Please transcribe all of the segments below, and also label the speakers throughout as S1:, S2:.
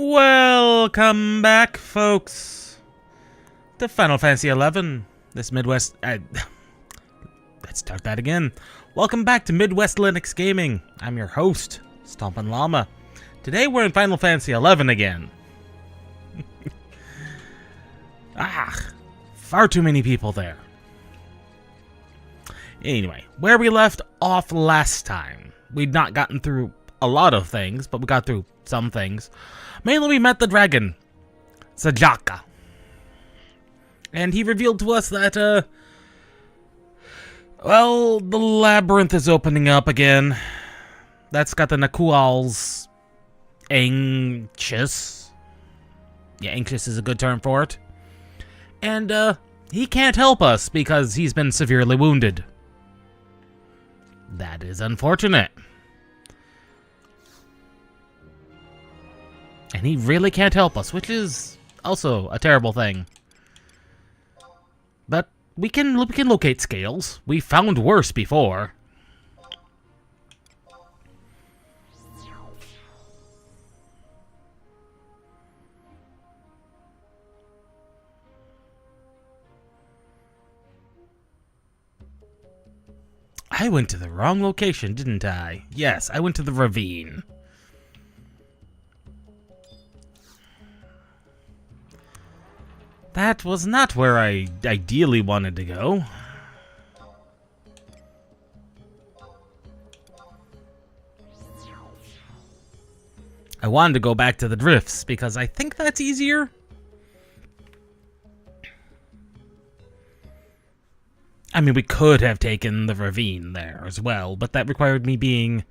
S1: Welcome back, folks, to Final Fantasy XI. This Midwest... let's start that again. Welcome back to Midwest Linux Gaming. I'm your host, Stompin' Llama. Today we're in Final Fantasy XI again. Far too many people there. Anyway, where we left off last time, we'd not gotten through a lot of things, but we got through some things. Mainly we met the dragon, Sajaka. And he revealed to us that, well, the labyrinth is opening up again. That's got the Nakuals anxious. Yeah, anxious is a good term for it. And, he can't help us because he's been severely wounded. That is unfortunate. And he really can't help us, which is also a terrible thing. But we can locate scales. We found worse before. I went to the wrong location, didn't I? Yes, I went to the ravine. That was not where I ideally wanted to go. I wanted to go back to the drifts because I think that's easier. I mean, we could have taken the ravine there as well, but that required me being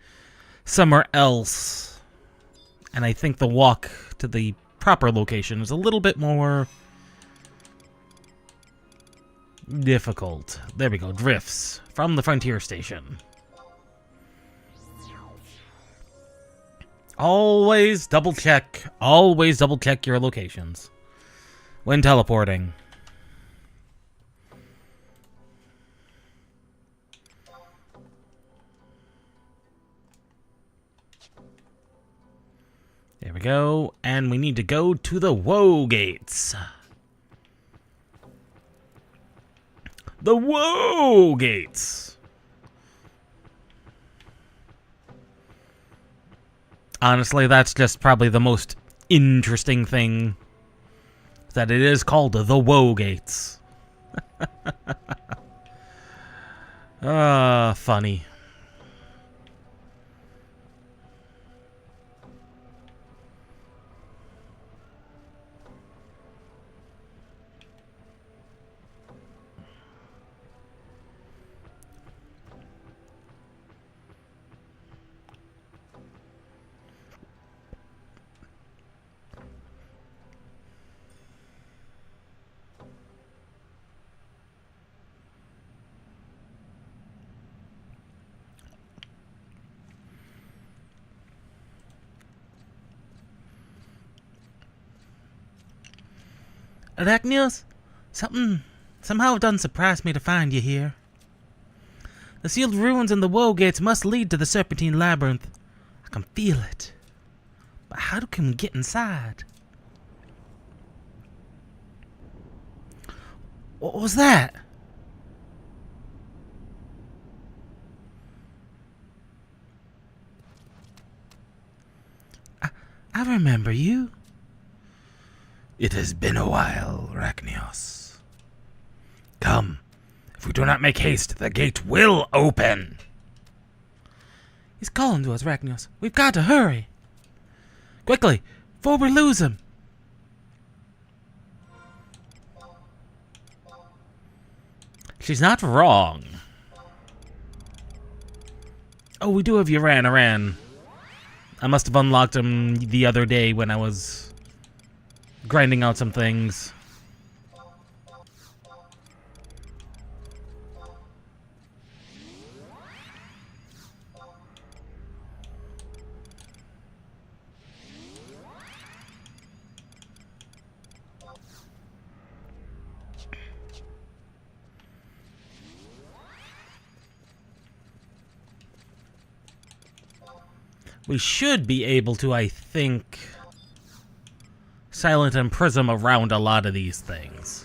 S1: somewhere else. And I think the walk to the proper location is a little bit more difficult. There we go, drifts from the frontier station. Always double check your locations when teleporting. There we go, and we need to go to the Woe Gates. The Woe Gates! Honestly, that's just probably the most interesting thing. That it is called the Woe Gates. Funny. Arachnios, somehow done surprised me to find you here. The sealed ruins and the Woe Gates must lead to the Serpentine Labyrinth. I can feel it. But how can we get inside? What was that? I remember you. It has been a while, Arachnios. Come. If we do not make haste, the gate will open. He's calling to us, Arachnios. We've got to hurry. Quickly, before we lose him. She's not wrong. Oh, we do have Aran. I must have unlocked him the other day when I was grinding out some things. We should be able to, I think, silent and prism around a lot of these things.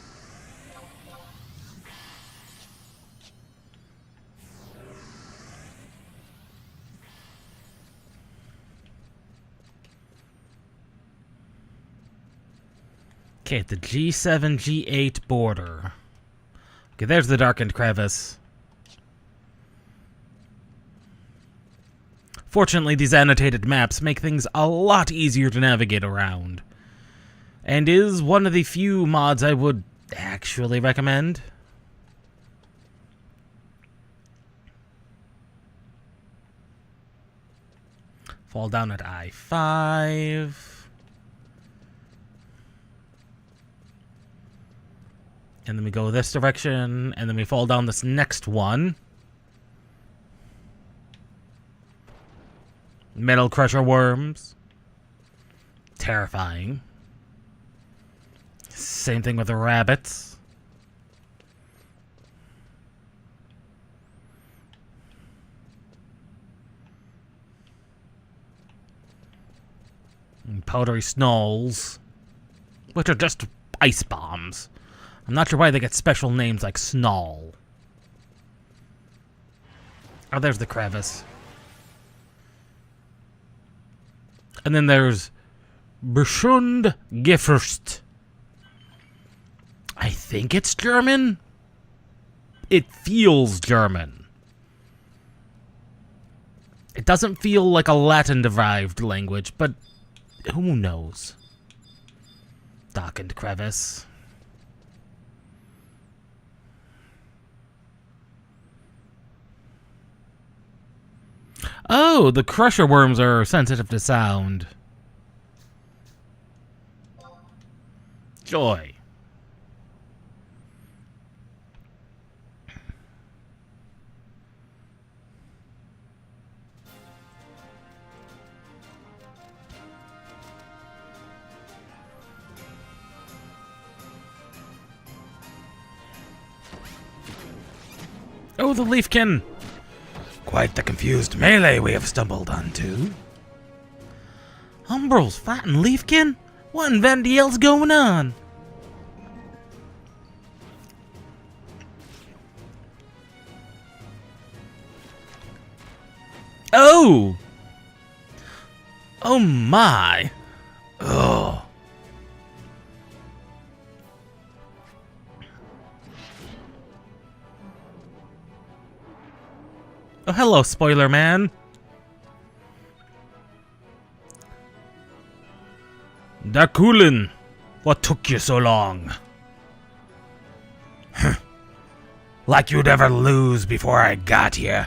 S1: Okay, at the G7, G8 border. Okay, there's the darkened crevice. Fortunately, these annotated maps make things a lot easier to navigate around, and is one of the few mods I would actually recommend. Fall down at I-5. And then we go this direction, and then we fall down this next one. Metal crusher worms. Terrifying. Same thing with the rabbits. And powdery snolls, which are just ice bombs. I'm not sure why they get special names like Snoll. Oh, there's the crevice. And then there's Beschund Gefürst. I think it's German. It feels German. It doesn't feel like a Latin-derived language, but who knows? Darkened crevice. Oh, the crusher worms are sensitive to sound. Joy. Oh, the leafkin. Quite the confused melee we have stumbled onto. Umbrals fighting Leafkin? What in Van Diel's going on? Oh! Oh my! Ugh. Oh, hello, spoiler man. Dakulin, what took you so long? Like you'd ever lose before I got here.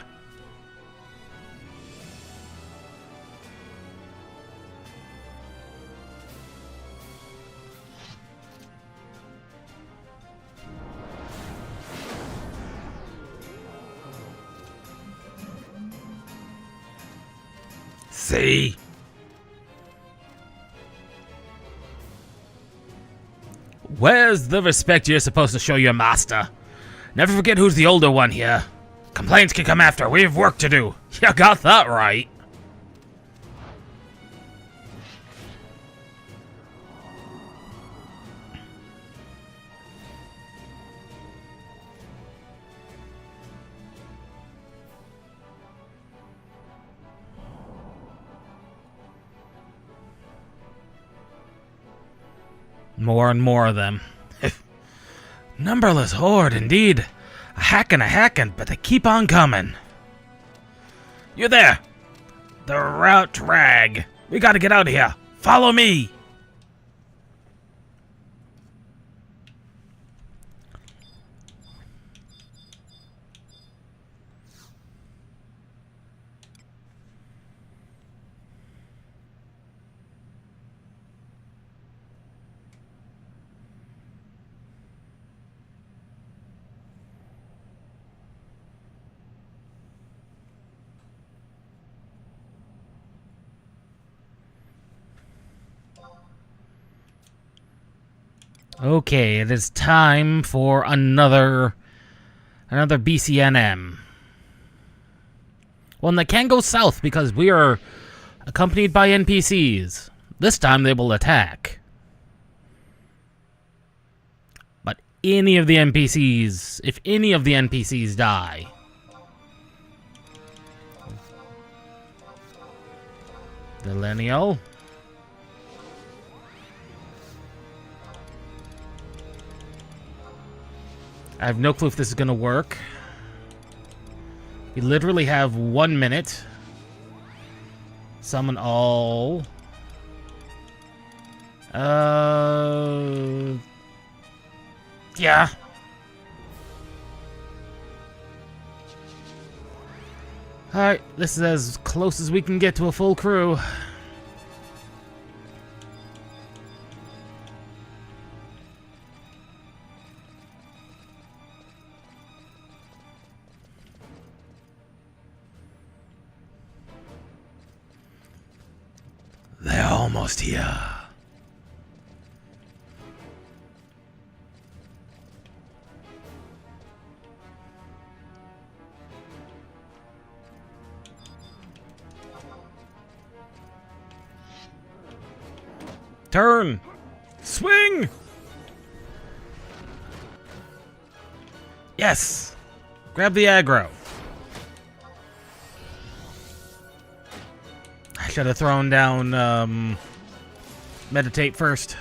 S1: See? Where's the respect you're supposed to show your master? Never forget who's the older one here. Complaints can come after. We have work to do. You got that right. More and more of them. Numberless horde, indeed. A hackin', but they keep on coming. You there! The route rag. We gotta get out of here. Follow me! Okay, it is time for another BCNM. One that can go south because we are accompanied by NPCs. This time they will attack. any of the NPCs, if any of the NPCs die. Millennial. I have no clue if this is gonna work. We literally have 1 minute. Summon all. Yeah. Alright, this is as close as we can get to a full crew. They're almost here. Turn! Swing! Yes! Grab the aggro. I should have thrown down, meditate first.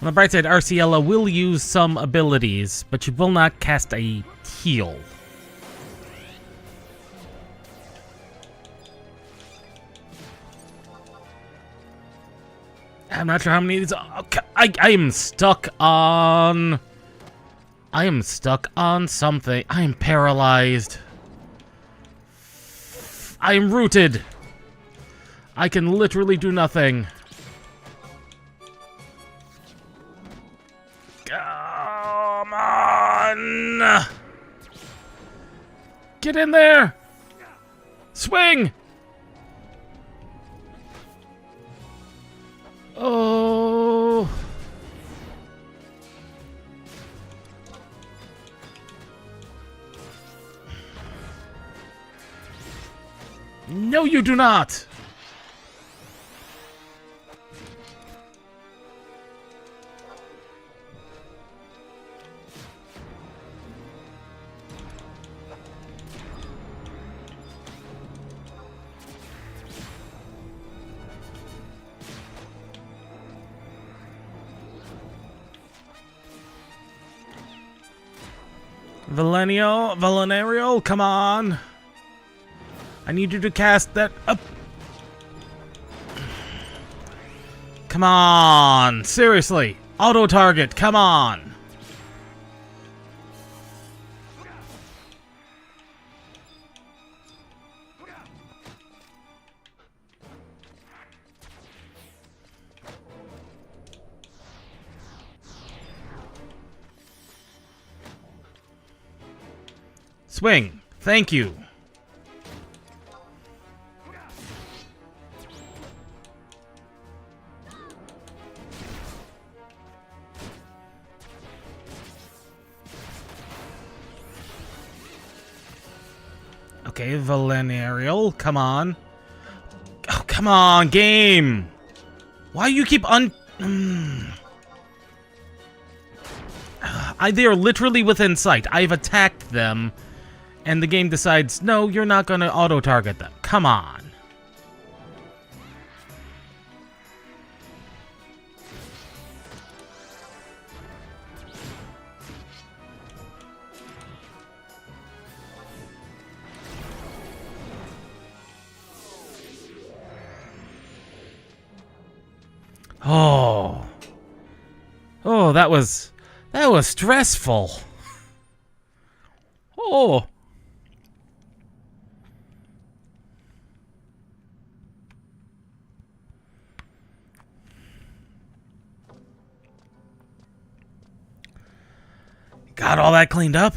S1: On the bright side, Arciella will use some abilities, but she will not cast a heal. I'm not sure how many of these. Okay, I am stuck on. I am stuck on something. I am paralyzed. I am rooted. I can literally do nothing. Come on! Get in there! Swing! Oh! No, you do not! Valenial, come on. I need you to cast that up. Come on. Seriously. Auto target, come on. Swing. Thank you. Okay, Valenial, come on. Oh, come on, game. Why you keep they are literally within sight. I've attacked them. And the game decides, no, you're not going to auto-target them. Come on. Oh. Oh, that was stressful. Oh. Got all that cleaned up?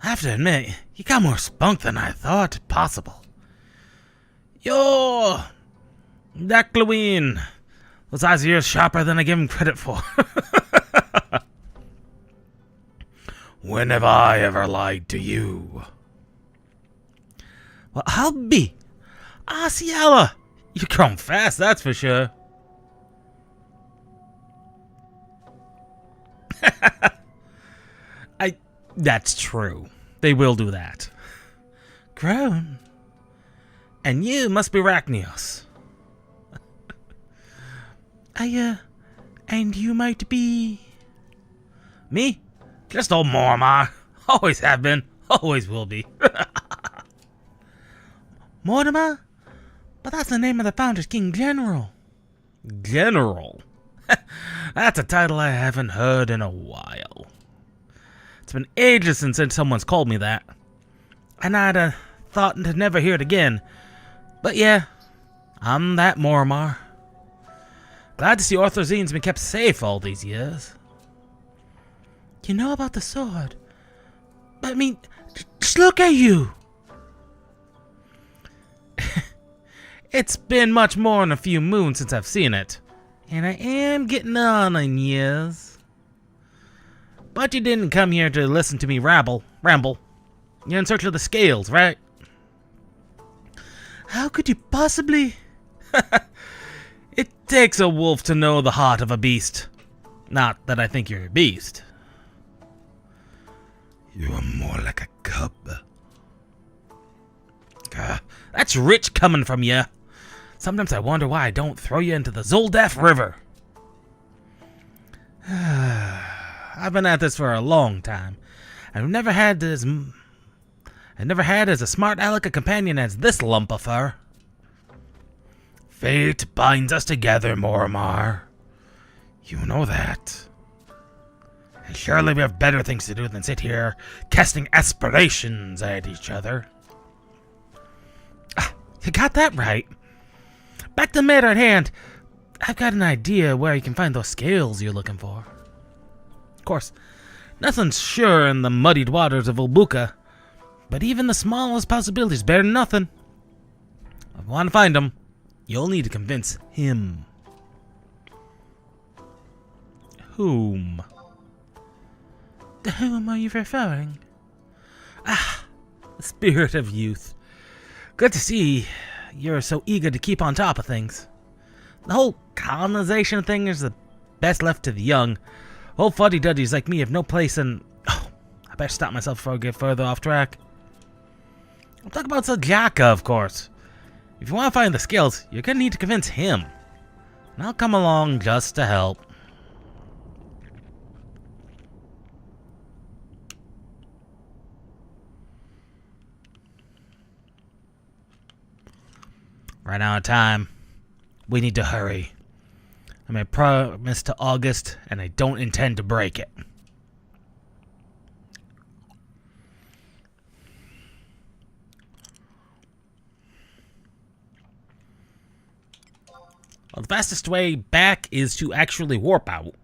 S1: I have to admit, you got more spunk than I thought possible. Yo! Decluine! Those eyes of yours sharper than I give him credit for. When have I ever lied to you? Well, I'll be. Ciela! You're growing fast, that's for sure. That's true. They will do that. Grown? And you must be Rachnios. And you might be... Me? Just old Mormar. Always have been, always will be. Mortimer? But that's the name of the Founders King General. General? That's a title I haven't heard in a while. It's been ages since someone's called me that. And I'd thought to never hear it again. But yeah, I'm that Mormar. Glad to see Orthozine's been kept safe all these years. You know about the sword? But I mean, just look at you! It's been much more than a few moons since I've seen it. And I am getting on in years. But you didn't come here to listen to me ramble. You're in search of the scales, right? How could you possibly? It takes a wolf to know the heart of a beast. Not that I think you're a beast. You are more like a cub. That's rich coming from you. Sometimes I wonder why I don't throw you into the Zoldaf River. I've been at this for a long time. I've never had as a smart aleck a companion as this lump of fur. Fate binds us together, Mormar. You know that. And surely we have better things to do than sit here casting aspirations at each other. You got that right. Back to the matter at hand. I've got an idea where you can find those scales you're looking for. Of course, nothing's sure in the muddied waters of Ulbuka, but even the smallest possibilities better than nothing. If you want to find them, you'll need to convince him. Whom? To whom are you referring? The spirit of youth. Good to see you're so eager to keep on top of things. The whole colonization thing is the best left to the young. Old fuddy-duddies like me have no place in... Oh, I better stop myself before I get further off track. I'm talking about Sajaka, of course. If you want to find the scales, you're going to need to convince him. And I'll come along just to help. Right out of time. We need to hurry. I made a promise to August, and I don't intend to break it. Well, the fastest way back is to actually warp out.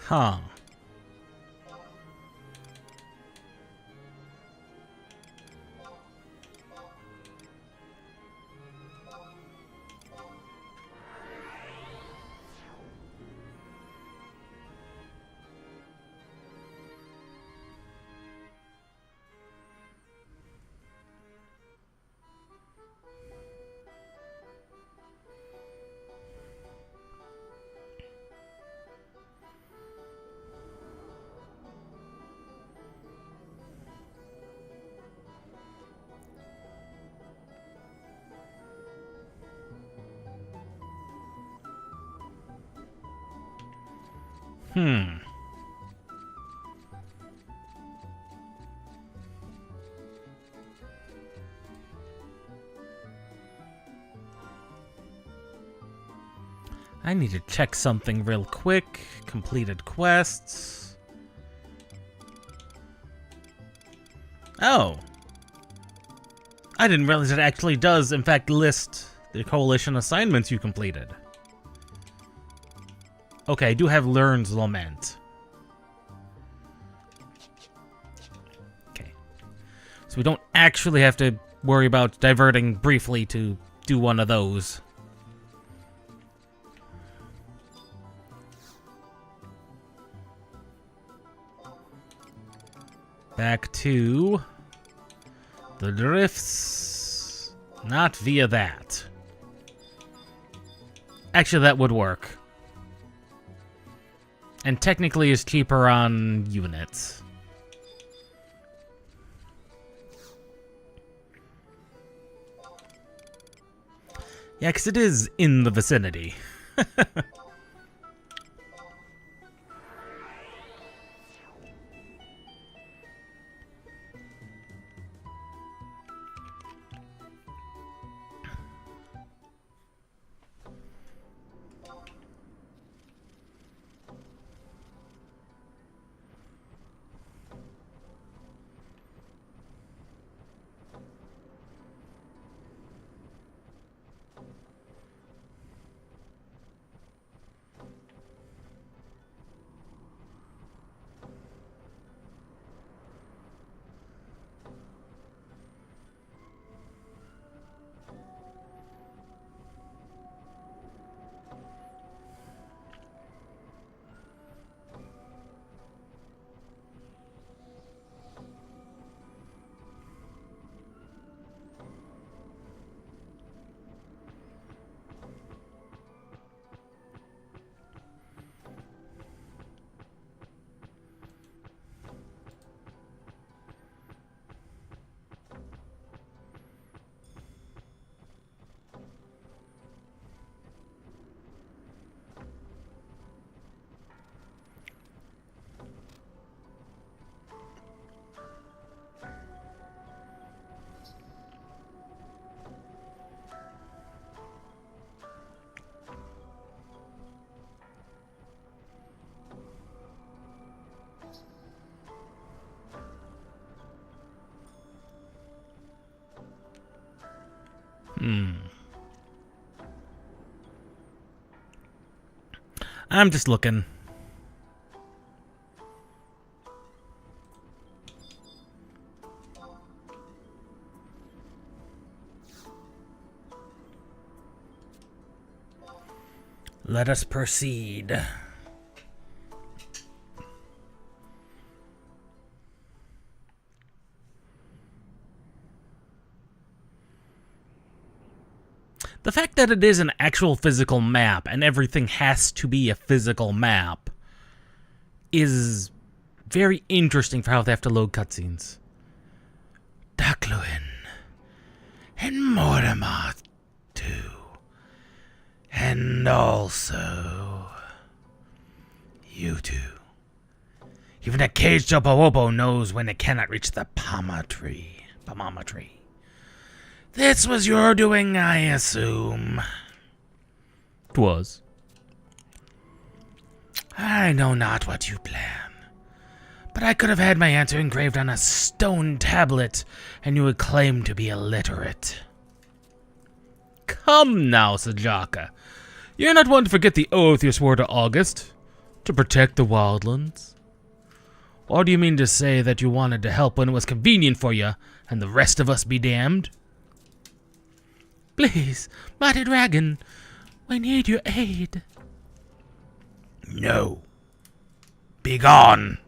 S1: Huh. I need to check something real quick. Completed quests. Oh. I didn't realize it actually does, in fact, list the coalition assignments you completed. Okay, I do have Learn's Lament. Okay. So we don't actually have to worry about diverting briefly to do one of those. Back to the drifts. Not via that. Actually, that would work. And technically is cheaper on units. Yeah, because it is in the vicinity. I'm just looking. Let us proceed. The fact that it is an actual physical map and everything has to be a physical map is very interesting for how they have to load cutscenes. Dakluin and Mortimer too. And also you two. Even a caged Obowobo knows when it cannot reach the Pamama tree. This was your doing, I assume. 'Twas. I know not what you plan, but I could have had my answer engraved on a stone tablet, and you would claim to be illiterate. Come now, Sajaka. You're not one to forget the oath you swore to August, to protect the wildlands. Or do you mean to say that you wanted to help when it was convenient for you, and the rest of us be damned? Please, Mighty Dragon, we need your aid. No. Begone.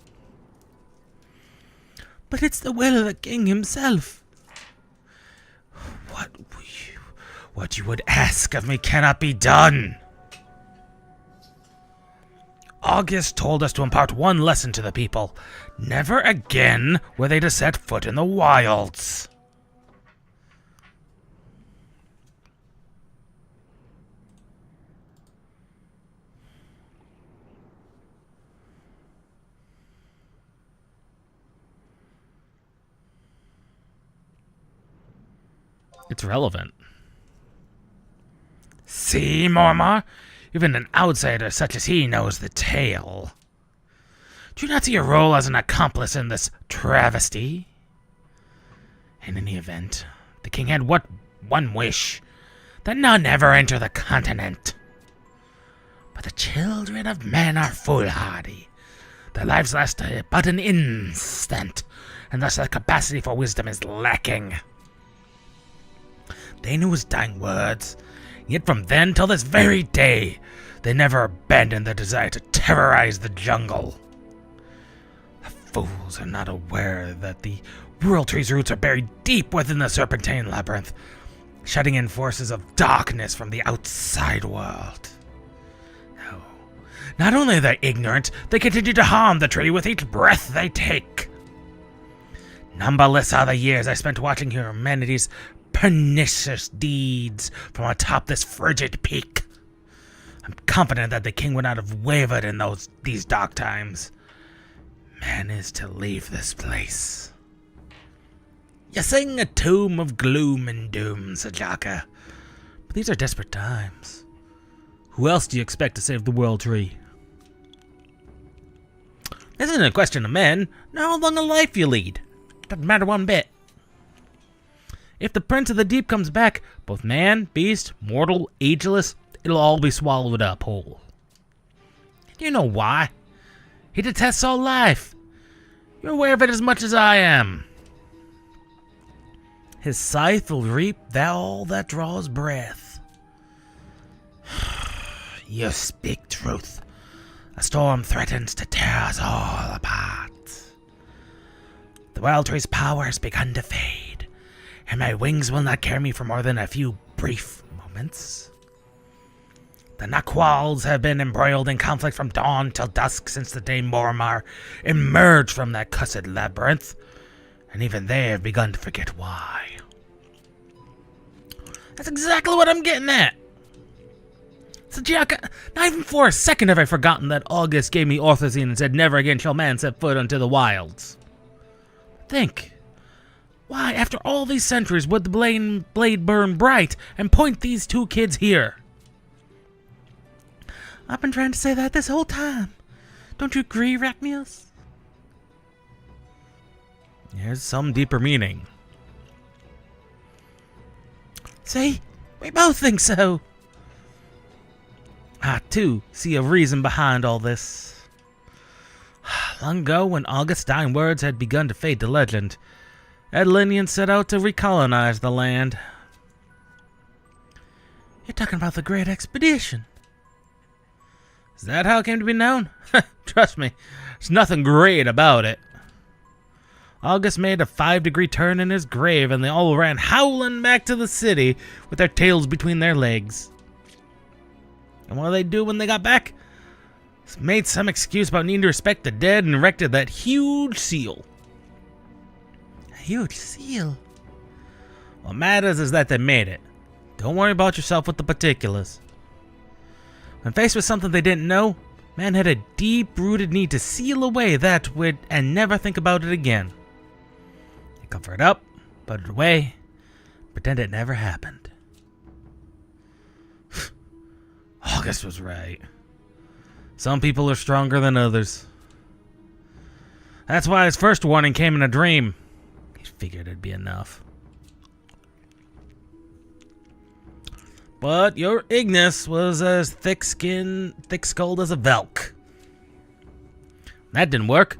S1: But it's the will of the king himself. What you would ask of me cannot be done. August told us to impart one lesson to the people. Never again were they to set foot in the wilds. It's relevant. See, Mormar? Even an outsider such as he knows the tale. Do you not see your role as an accomplice in this travesty? In any event, the king had one wish, that none ever enter the continent. But the children of men are foolhardy. Their lives last but an instant, and thus their capacity for wisdom is lacking. They knew his dying words, yet from then till this very day, they never abandoned their desire to terrorize the jungle. The fools are not aware that the World Tree's roots are buried deep within the Serpentine Labyrinth, shutting in forces of darkness from the outside world. No, not only are they ignorant, they continue to harm the tree with each breath they take. Numberless are the years I spent watching humanity's pernicious deeds from atop this frigid peak. I'm confident that the king would not have wavered in these dark times. Man is to leave this place. You sing a tune of gloom and doom, Sajaka. But these are desperate times. Who else do you expect to save the World Tree? This isn't a question of men, nor how long a life you lead. Doesn't matter one bit. If the Prince of the Deep comes back, both man, beast, mortal, ageless, it'll all be swallowed up whole. Do you know why? He detests all life. You're aware of it as much as I am. His scythe will reap all that draws breath. You speak truth. A storm threatens to tear us all apart. The World Tree's power has begun to fade, and my wings will not carry me for more than a few brief moments. The Naquals have been embroiled in conflict from dawn till dusk since the day Mormar emerged from that cursed labyrinth, and even they have begun to forget why. That's exactly what I'm getting at. Sajaka, not even for a second have I forgotten that August gave me orthosine and said never again shall man set foot into the wilds. Think. Why, after all these centuries, would the blade burn bright and point these two kids here? I've been trying to say that this whole time. Don't you agree, Rachnios? There's some deeper meaning. See? We both think so. I, too, see a reason behind all this. Long ago, when August's dying words had begun to fade to legend, Adelinians set out to recolonize the land. You're talking about the Great Expedition. Is that how it came to be known? Trust me, there's nothing great about it. August made a 5-degree turn in his grave, and they all ran howling back to the city with their tails between their legs. And what did they do when they got back? Made some excuse about needing to respect the dead and erected that huge seal. A huge seal? What matters is that they made it. Don't worry about yourself with the particulars. When faced with something they didn't know, man had a deep-rooted need to seal away that would and never think about it again. They cover it up, put it away, pretend it never happened. August was right. Some people are stronger than others. That's why his first warning came in a dream. He figured it'd be enough. But your Ignis was as thick-skulled as a Velk. That didn't work.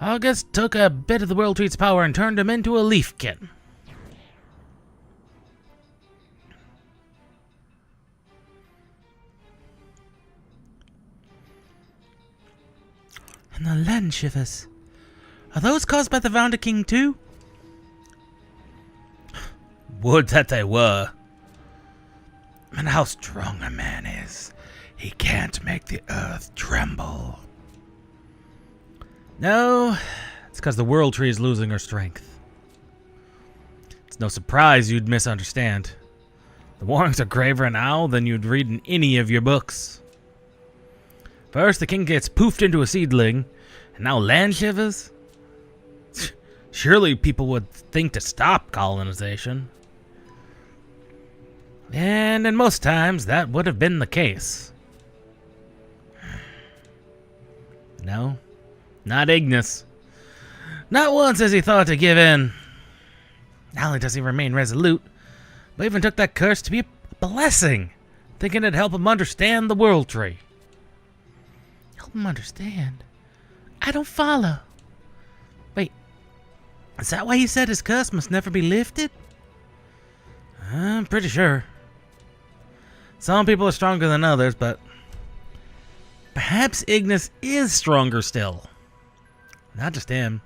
S1: August took a bit of the World Tree's power and turned him into a Leafkin. And the land shivers. Are those caused by the Vounder King too? Would that they were. And how strong a man is. He can't make the earth tremble. No, it's because the World Tree is losing her strength. It's no surprise you'd misunderstand. The warnings are graver now than you'd read in any of your books. First, the king gets poofed into a seedling, and now land shivers? Surely people would think to stop colonization. And in most times, that would have been the case. No, not Ignis. Not once has he thought to give in. Not only does he remain resolute, but even took that curse to be a blessing, thinking it'd help him understand the world tree. Help him understand? I don't follow. Wait, is that why he said his curse must never be lifted? I'm pretty sure. Some people are stronger than others, but perhaps Ignis is stronger still. Not just him.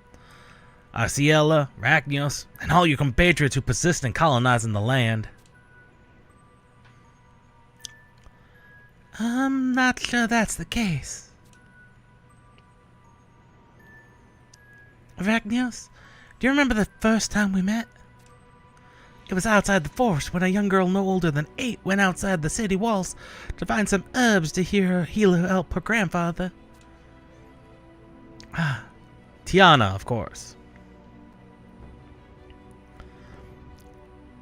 S1: Arciella, Rachnios, and all your compatriots who persist in colonizing the land. I'm not sure that's the case. Rachnios, do you remember the first time we met? It was outside the forest when a young girl no older than 8 went outside the city walls to find some herbs to heal her help her grandfather. Ah, Tiana, of course.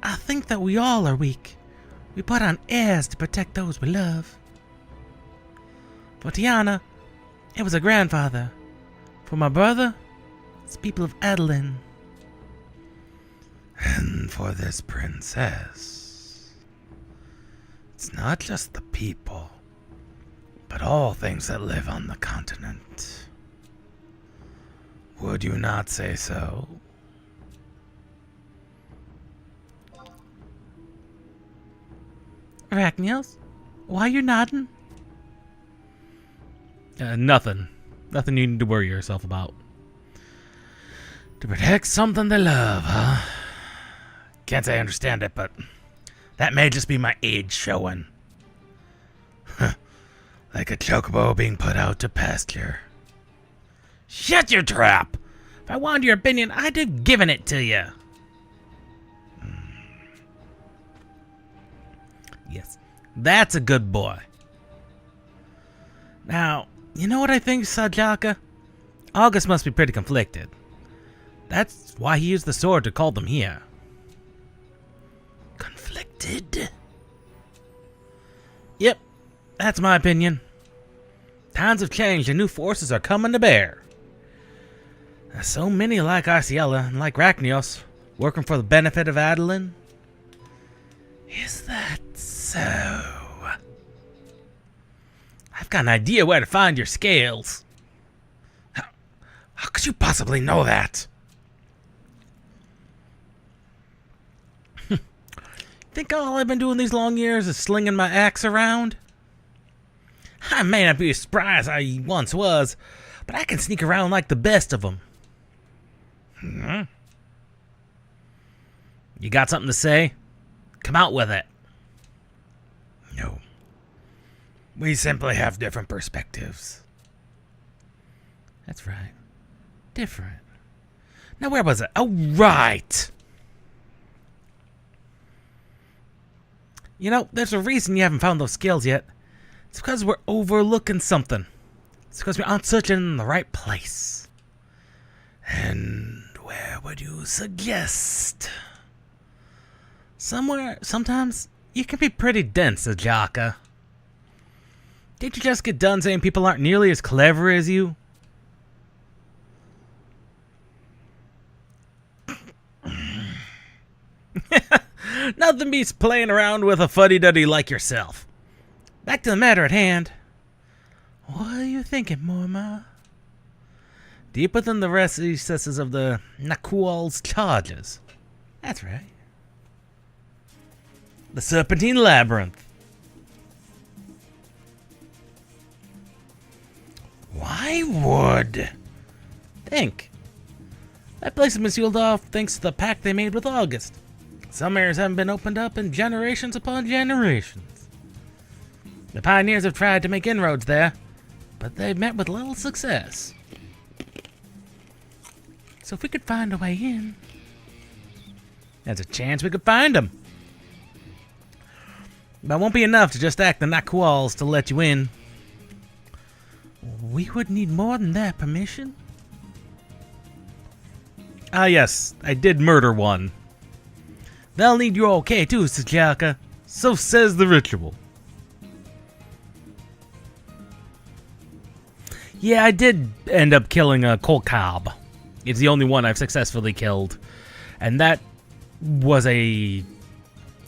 S1: I think that we all are weak. We put on airs to protect those we love. For Tiana, it was her grandfather. For my brother, it's people of Adeline. And for this princess, it's not just the people, but all things that live on the continent. Would you not say so? Rachnios, why are you nodding? Nothing. Nothing you need to worry yourself about. To protect something they love, huh? Can't say I understand it, but that may just be my age showing. Like a chocobo being put out to pasture. Shut your trap! If I wanted your opinion, I'd have given it to you. Yes, that's a good boy. Now, you know what I think, Sajaka? August must be pretty conflicted. That's why he used the sword to call them here. Conflicted? Yep, that's my opinion. Times have changed and new forces are coming to bear. There's so many like Arciella and like Rachnios working for the benefit of Adeline. Is that so? I've got an idea where to find your scales. How could you possibly know that? Think all I've been doing these long years is slinging my axe around? I may not be as spry as I once was, but I can sneak around like the best of them. You got something to say? Come out with it. No. We simply have different perspectives. That's right. Different. Now where was it? Oh, right! You know, there's a reason you haven't found those scales yet. It's because we're overlooking something. It's because we aren't searching in the right place. And where would you suggest? Somewhere, sometimes, you can be pretty dense, Ajaka. Did you just get done saying people aren't nearly as clever as you? Nothing beats playing around with a fuddy-duddy like yourself. Back to the matter at hand. What are you thinking, Morma? Deep within the recesses of the Nakual's charges. That's right. The Serpentine Labyrinth. Why would? Think. That place has been sealed off thanks to the pact they made with August. Some areas haven't been opened up in generations upon generations. The pioneers have tried to make inroads there, but they've met with little success. So if we could find a way in, there's a chance we could find them. But it won't be enough to just act the Nakuals to let you in. We would need more than that permission. Ah yes, I did murder one. They'll need your okay too, Sajaka. So says the ritual. Yeah, I did end up killing a Kolkab. It's the only one I've successfully killed. And that was a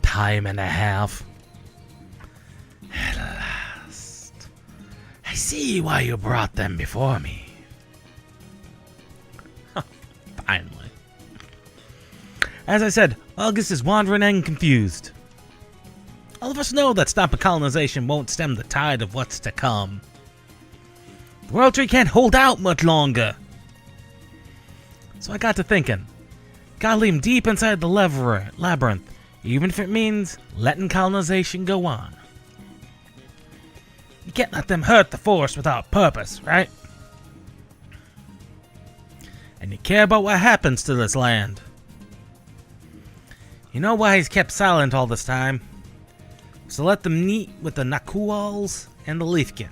S1: time and a half. At last. I see why you brought them before me. Finally. As I said, August is wandering and confused. All of us know that stopping colonization won't stem the tide of what's to come. The World Tree can't hold out much longer. So I got to thinking. Gotta leave him deep inside the labyrinth, even if it means letting colonization go on. You can't let them hurt the forest without purpose, right? And you care about what happens to this land. You know why he's kept silent all this time? So let them meet with the Nakuals and the Leafkin.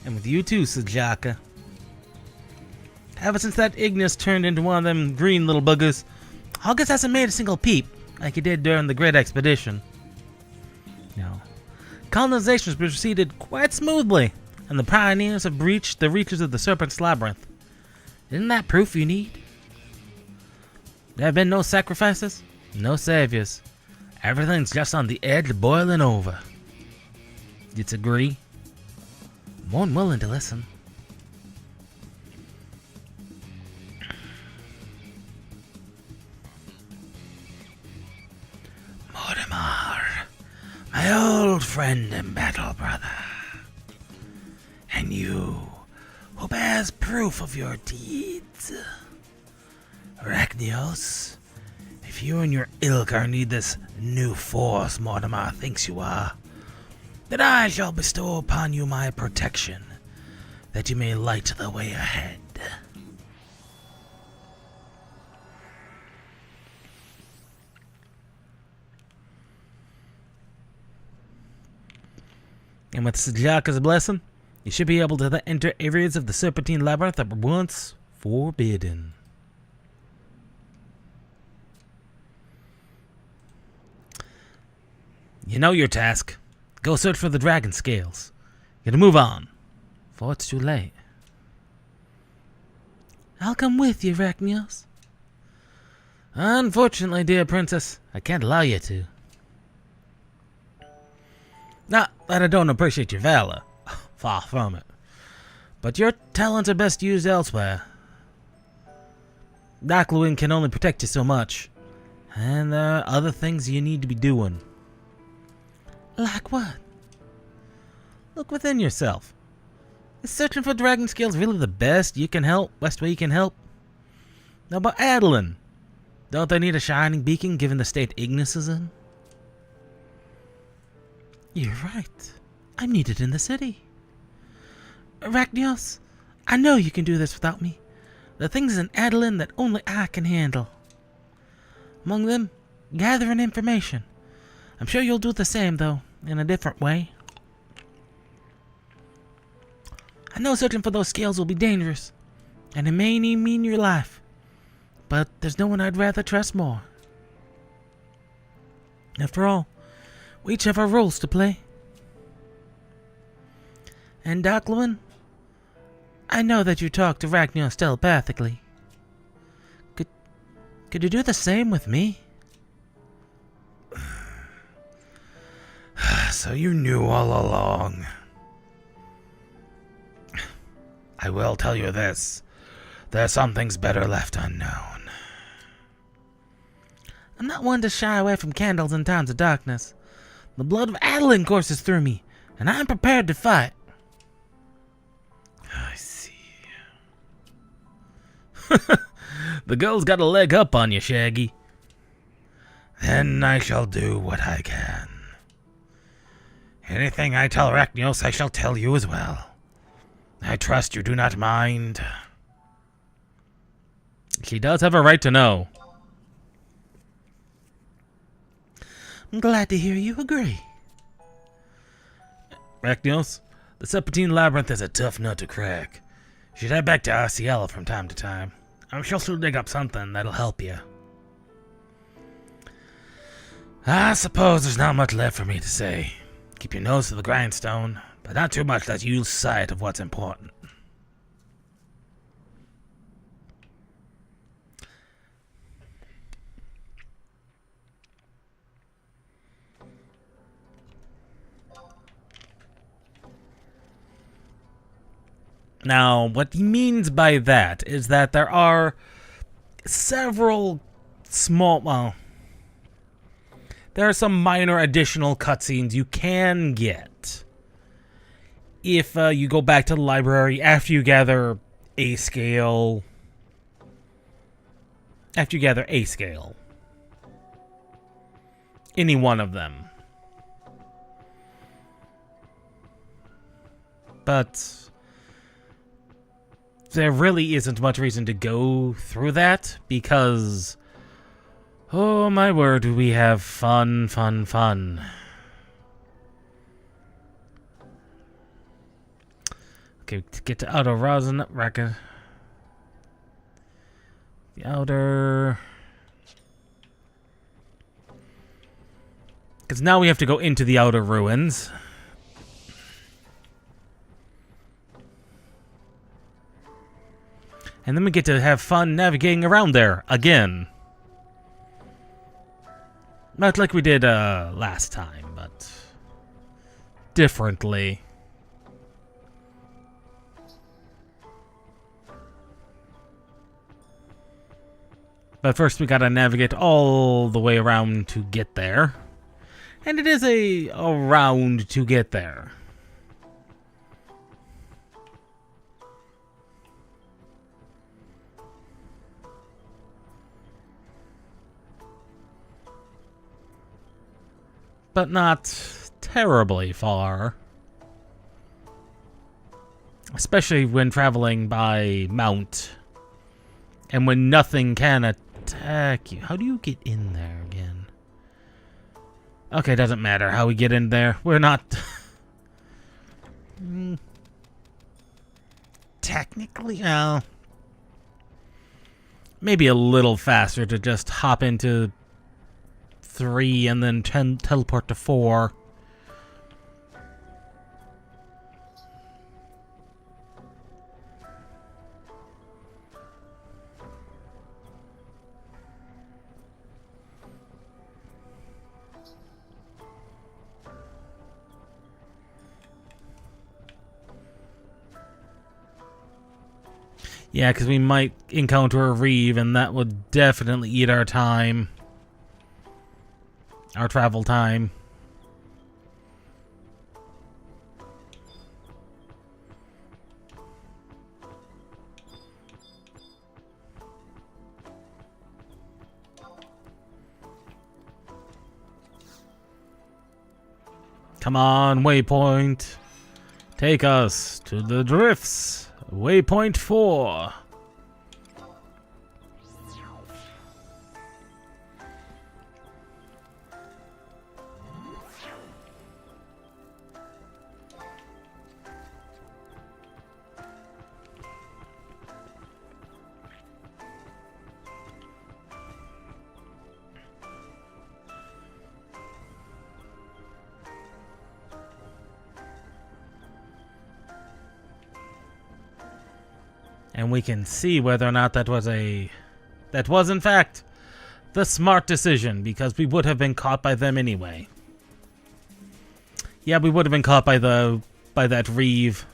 S1: And with you too, Sajaka. Ever since that Ignis turned into one of them green little buggers, August hasn't made a single peep like he did during the Great Expedition. No. Colonization has proceeded quite smoothly, and the pioneers have breached the reaches of the Serpent's Labyrinth. Isn't that proof you need? There have been no sacrifices, no saviors. Everything's just on the edge of boiling over. You'd agree? More than willing to listen. Mortimer, my old friend and battle brother. And you, who bears proof of your deeds. Arachnios, if you and your ilk are need this new force Mortimer thinks you are, then I shall bestow upon you my protection, that you may light the way ahead. And with Sajaka's blessing, you should be able to enter areas of the Serpentine Labyrinth that were once forbidden. You know your task. Go search for the dragon scales. You gotta move on, before it's too late. I'll come with you, Arachnios. Unfortunately, dear princess, I can't allow you to. Not that I don't appreciate your valor. Far from it. But your talents are best used elsewhere. Dakluin can only protect you so much. And there are other things you need to be doing. Like what? Look within yourself. Is searching for dragon scales really the best way you can help? Now about Adeline. Don't they need a shining beacon given the state Ignis is in? You're right. I'm needed in the city. Arachnios, I know you can do this without me. The things in Adeline that only I can handle. Among them, gathering information. I'm sure you'll do the same, though, in a different way. I know searching for those scales will be dangerous, and it may even mean your life. But there's no one I'd rather trust more. After all, we each have our roles to play. And Dakluin, I know that you talk to Arachnios telepathically. Could you do the same with me? So you knew all along. I will tell you this. There's some things better left unknown. I'm not one to shy away from candles in times of darkness. The blood of Adeline courses through me, and I'm prepared to fight. I see. The girl's got a leg up on you, Shaggy. Then I shall do what I can. Anything I tell Arachnios, I shall tell you as well. I trust you do not mind. She does have a right to know. I'm glad to hear you agree. Arachnios, the Serpentine Labyrinth is a tough nut to crack. You should head back to Arciella from time to time. I'm sure she'll dig up something that'll help you. I suppose there's not much left for me to say. Keep your nose to the grindstone, but not too much that you lose sight of what's important. Now, what he means by that is that there are several small, there are some minor additional cutscenes you can get if you go back to the library after you gather a scale. After you gather a scale. Any one of them. But there really isn't much reason to go through that, because, oh my word, do we have fun. Okay, to get to Outer Rosin Record. The Outer... Because now we have to go into the Outer Ruins. And then we get to have fun navigating around there again. Not like we did last time, but differently. But first we gotta navigate all the way around to get there. And it is a round to get there. But not terribly far. Especially when traveling by mount. And when nothing can attack you. How do you get in there again? Okay, doesn't matter how we get in there. We're not... Technically, well... Maybe a little faster to just hop into 3 and then teleport to 4. Yeah, because we might encounter a Reeve, and that would definitely eat our time. Our travel time. Come on, waypoint. Take us to the drifts. Waypoint 4. And we can see whether or not that was in fact the smart decision, because we would have been caught by them anyway. Yeah, we would have been caught by that Reeve.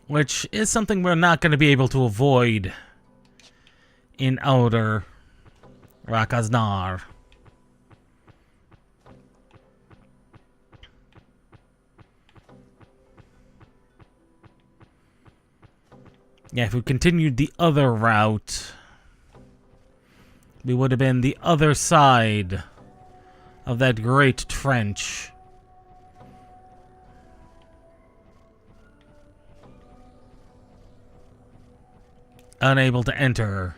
S1: Which is something we're not going to be able to avoid in Outer Rakaznar. Yeah, if we continued the other route, we would have been the other side of that great trench. Unable to enter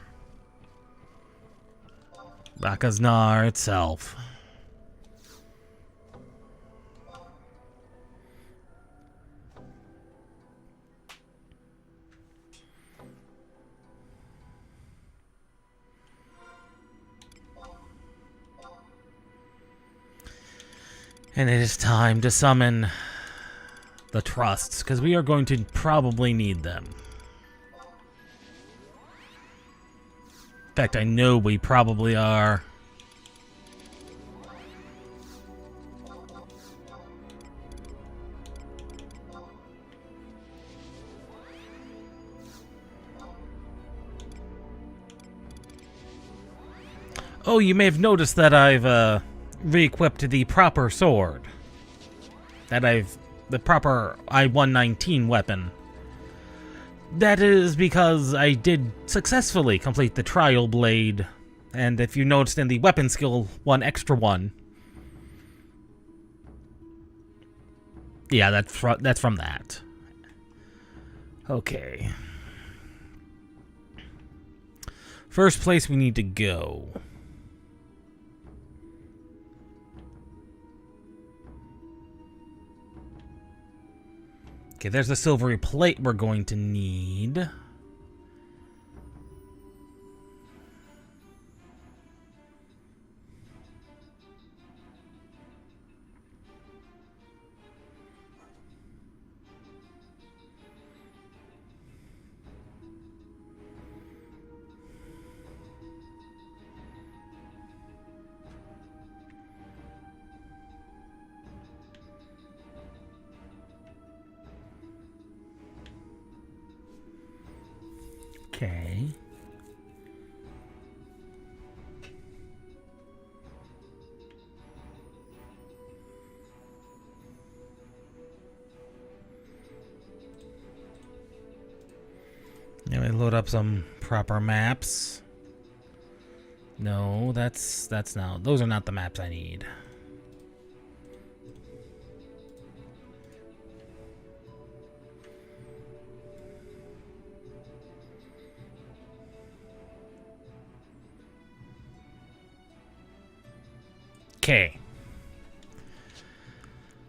S1: Rakaznar itself. And it is time to summon the trusts, because we are going to probably need them. In fact, I know we probably are. Oh, you may have noticed that I've re-equipped the proper sword. The proper I-119 weapon. That is because I did successfully complete the trial blade. And if you noticed in the weapon skill, one extra one. Yeah, that's from that. Okay. First place we need to go. Okay, there's the silvery plate we're going to need. Okay. Now we load up some proper maps. No, that's not. Those are not the maps I need. Okay.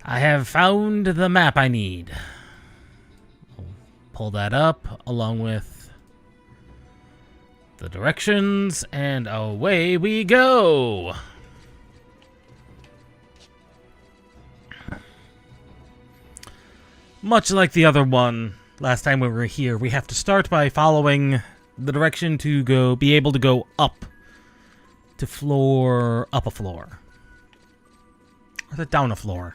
S1: I have found the map I need. I'll pull that up along with the directions, and away we go. Much like the other one last time we were here, we have to start by following the direction to be able to go up a floor. Or is it down a floor?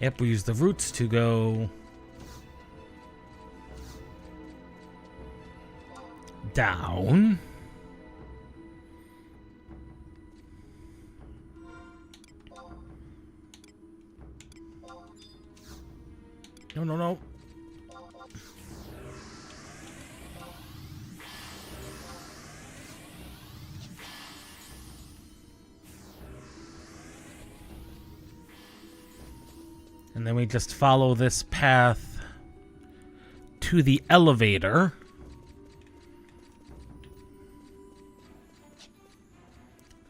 S1: Yep, we use the roots to go down. No. And then we just follow this path to the elevator.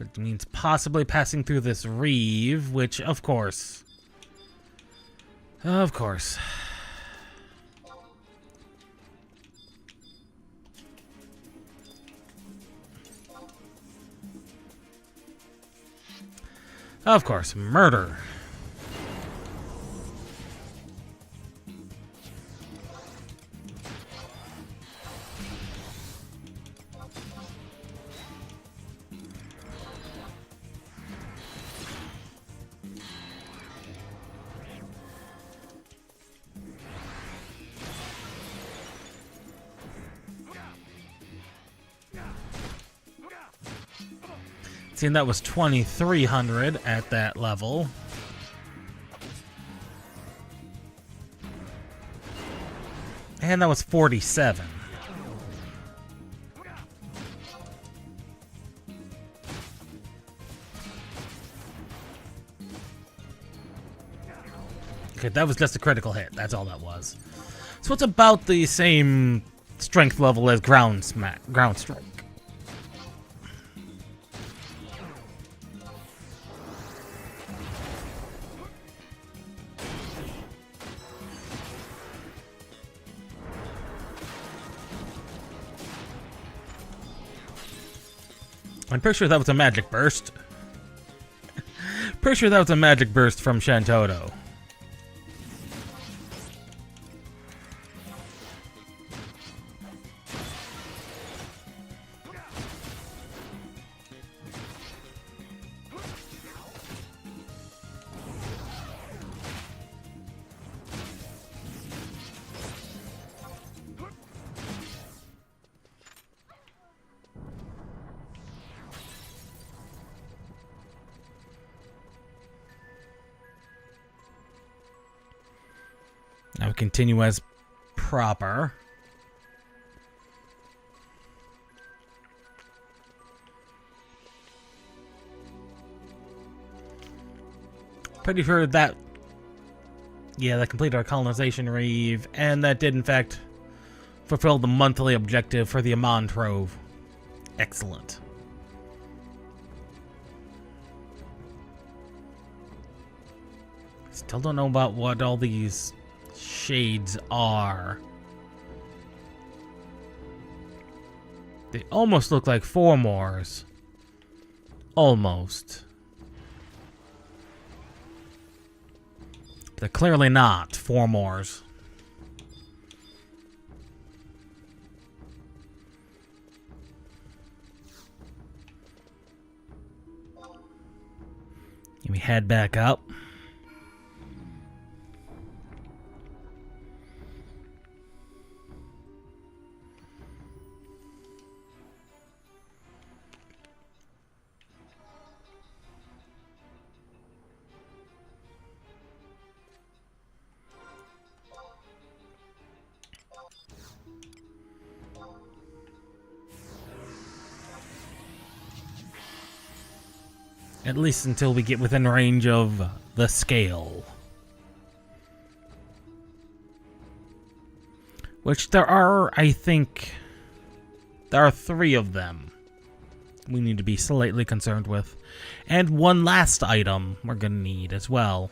S1: It means possibly passing through this reeve, which, of course. Of course. Of course, murder. Seeing that was 2,300 at that level. And that was 47. Okay, that was just a critical hit. That's all that was. So it's about the same strength level as ground strike. I'm pretty sure that was a magic burst. Pretty sure that was a magic burst from Shantoto. Now we continue as proper. Pretty sure that... yeah, that completed our colonization reeve, and that did in fact fulfill the monthly objective for the Amon Trove. Excellent. Still don't know about what all these shades are. They almost look like Formors. Almost. They're clearly not Formors. Let me head back up. At least until we get within range of the scale. Which there are, I think... there are 3 of them we need to be slightly concerned with. And one last item we're gonna need as well.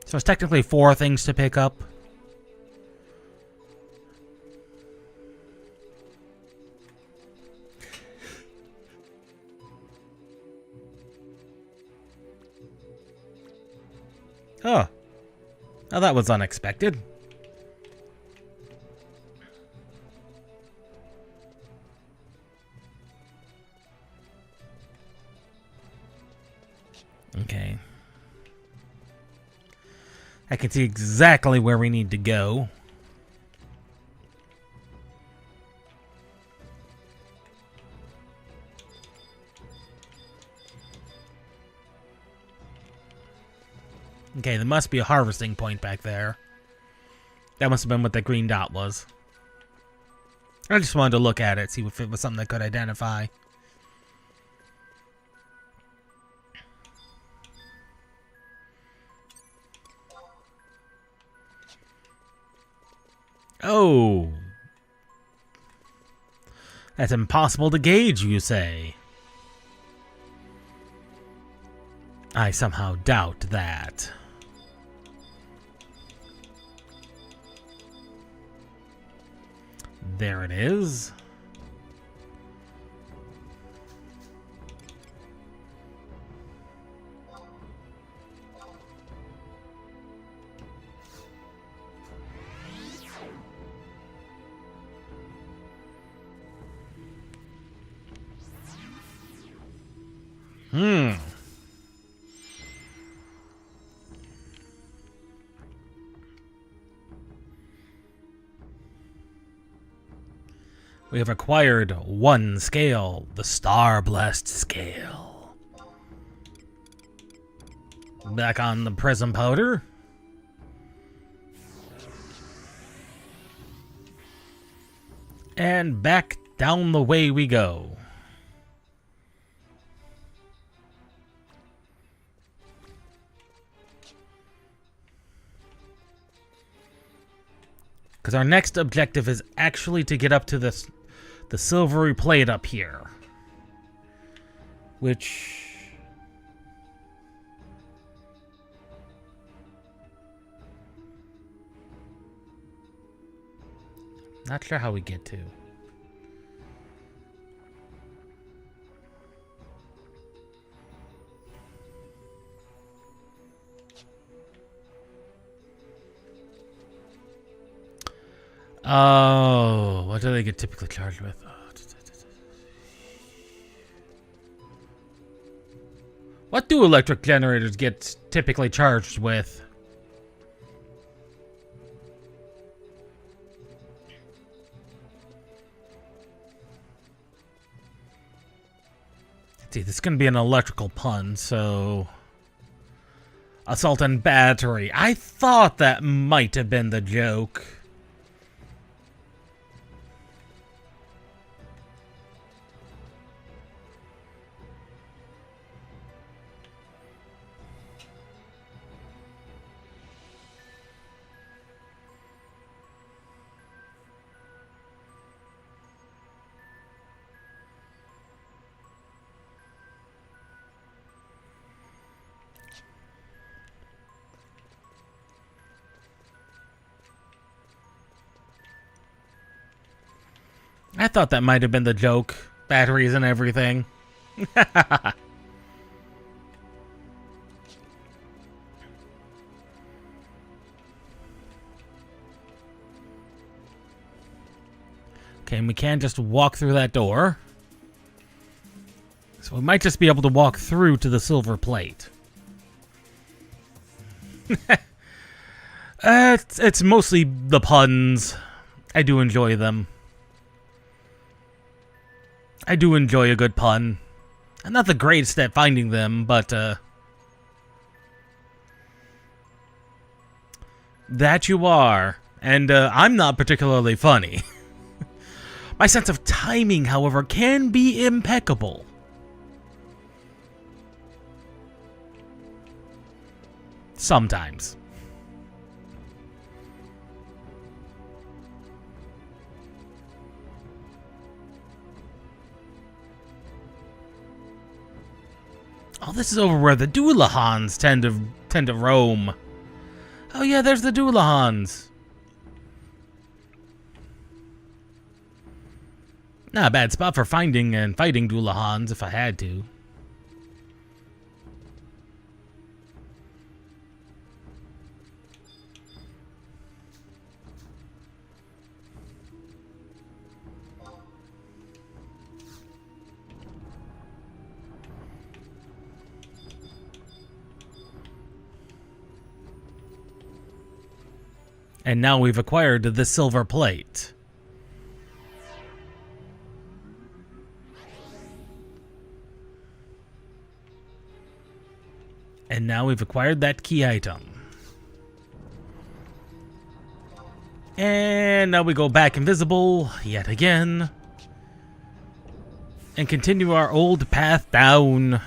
S1: So it's technically 4 things to pick up. Oh. Now that was unexpected. Okay. I can see exactly where we need to go. Okay, there must be a harvesting point back there. That must have been what the green dot was. I just wanted to look at it, see if it was something I could identify. Oh. That's impossible to gauge, you say? I somehow doubt that. There it is. We have acquired 1 scale, the Star Blessed scale. Back on the prism powder. And back down the way we go. because our next objective is actually to get up to the silvery plate up here. Which... not sure how we get to. Oh, what do they get typically charged with? What do electric generators get typically charged with? Let's see, this is going to be an electrical pun, so... assault and battery. I thought that might have been the joke. I thought that might have been the joke. Batteries and everything. Okay, and we can just walk through that door. So we might just be able to walk through to the silver plate. It's mostly the puns. I do enjoy them. I do enjoy a good pun. I'm not the greatest at finding them, but that you are. And I'm not particularly funny. My sense of timing, however, can be impeccable. Sometimes. Oh, this is over where the Doolahans tend to roam. Oh yeah, there's the Doolahans. Not a bad spot for finding and fighting Doolahans if I had to. And now we've acquired the silver plate. And now we've acquired that key item. And now we go back invisible yet again. And continue our old path down.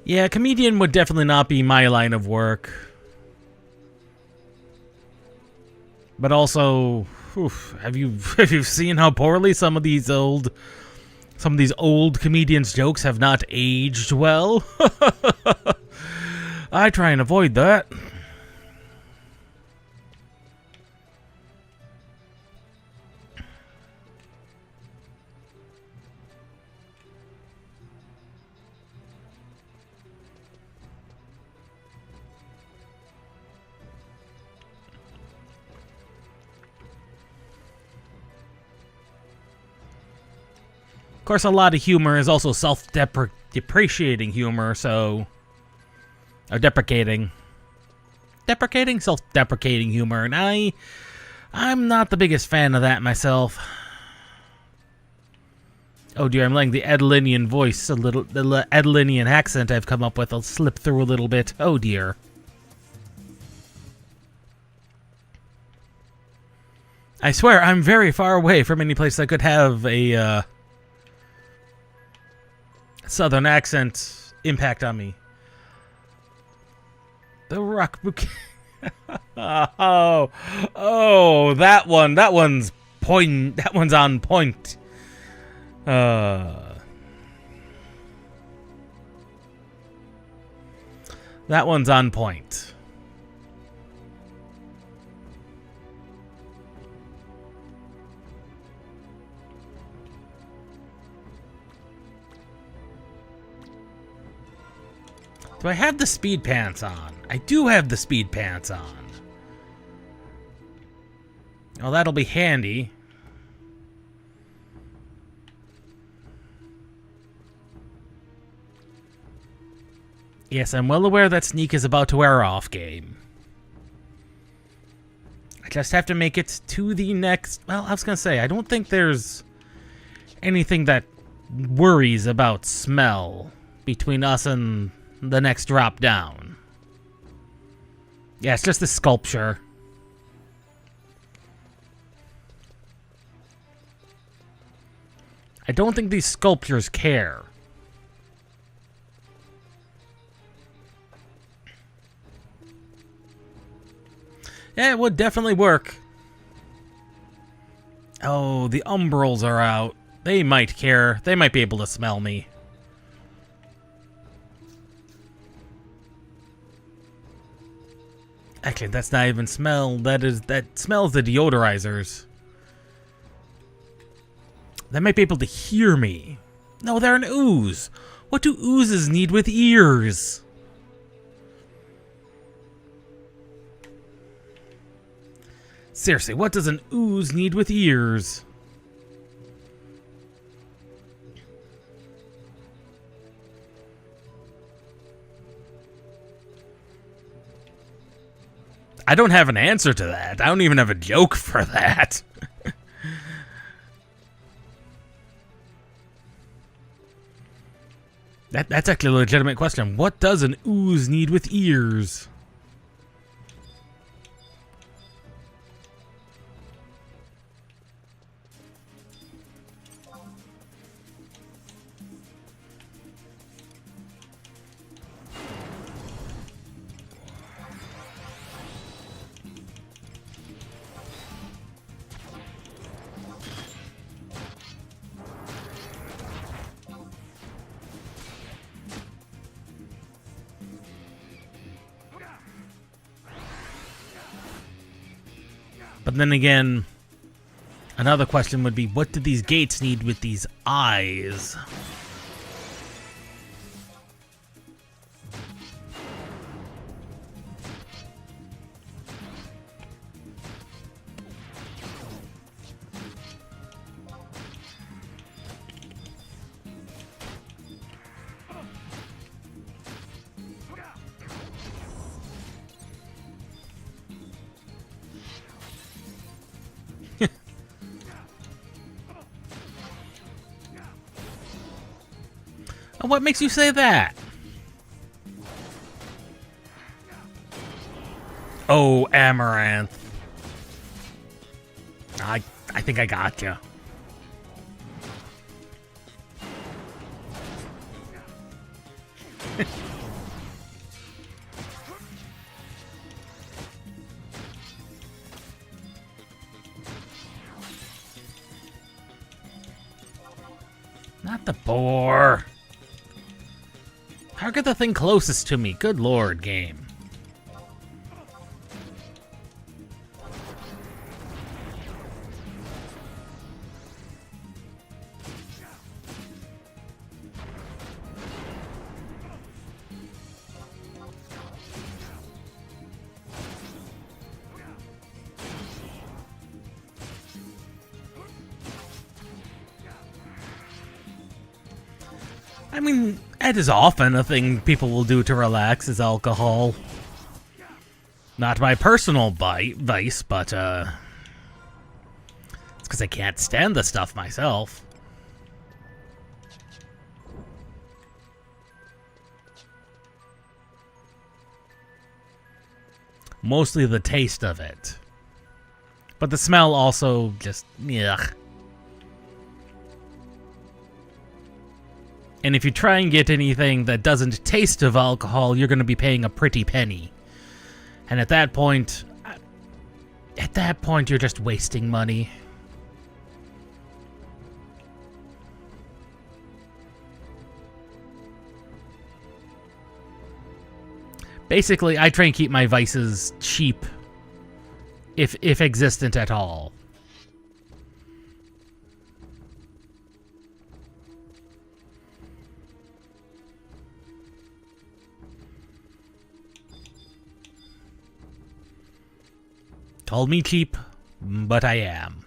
S1: Yeah, comedian would definitely not be my line of work. But also, have you seen how poorly some of these old comedians' jokes have not aged well? I try and avoid that. Of course, a lot of humor is also self-depreciating humor, so... Or deprecating. Deprecating? Self-deprecating humor, and I'm not the biggest fan of that myself. Oh dear, I'm letting the Adelinian voice, the Adelinian accent I've come up with, I'll slip through a little bit. Oh dear. I swear, I'm very far away from any place that could have a southern accent impact on me. The rock bouquet. oh, that one. That one's point. That one's on point. That one's on point. Do I have the speed pants on? I do have the speed pants on. Oh, that'll be handy. Yes, I'm well aware that sneak is about to wear off, game. I just have to make it to the next... Well, I was going to say, I don't think there's anything that worries about smell between us and the next drop down. Yeah, it's just the sculpture. I don't think these sculptures care. Yeah, it would definitely work. Oh, the umbrals are out. They might care. They might be able to smell me. Actually, that's not even smell. That smells the deodorizers. They might be able to hear me. No, they're an ooze. What do oozes need with ears? Seriously, what does an ooze need with ears? I don't have an answer to that. I don't even have a joke for that. That's actually a legitimate question. What does an ooze need with ears? But then again, another question would be, what do these gates need with these eyes? What makes you say that? Oh, Amaranth. I think I gotcha. Not the boar. Target the thing closest to me. Good lord, game. I mean, it is often a thing people will do to relax is alcohol. Not my personal vice, but it's because I can't stand the stuff myself. Mostly the taste of it.
S2: But the smell also just, ugh. And if you try and get anything that doesn't taste of alcohol, you're going to be paying a pretty penny. And at that point, you're just wasting money. Basically, I try and keep my vices cheap, if existent at all. Call me cheap, but I am.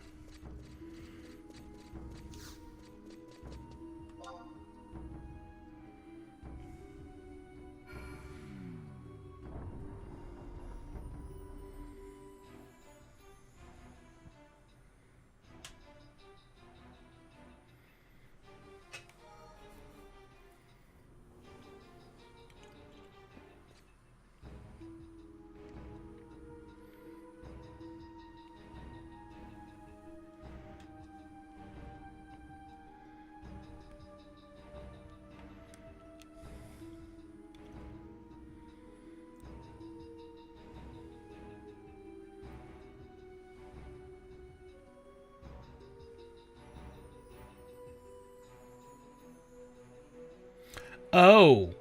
S2: Oh,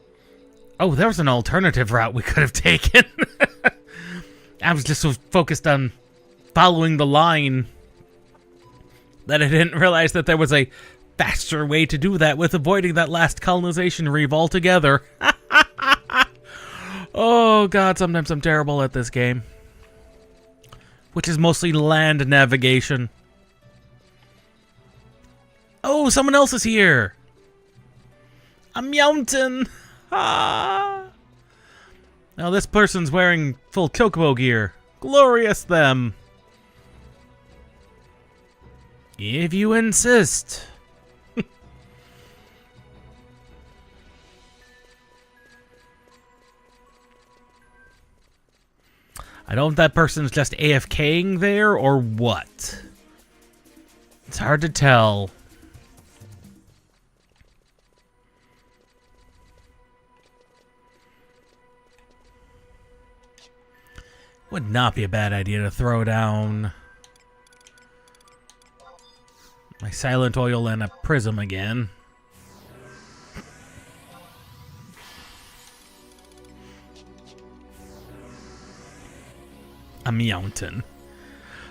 S2: there was an alternative route we could have taken. I was just so focused on following the line that I didn't realize that there was a faster way to do that with avoiding that last colonization reef altogether. Oh god, sometimes I'm terrible at this game. Which is mostly land navigation. Oh, someone else is here! A mountain! Ah! Now this person's wearing full chocobo gear. Glorious them! If you insist. I don't know if that person's just AFKing there or what. It's hard to tell. Would not be a bad idea to throw down my silent oil and a prism again. A mountain.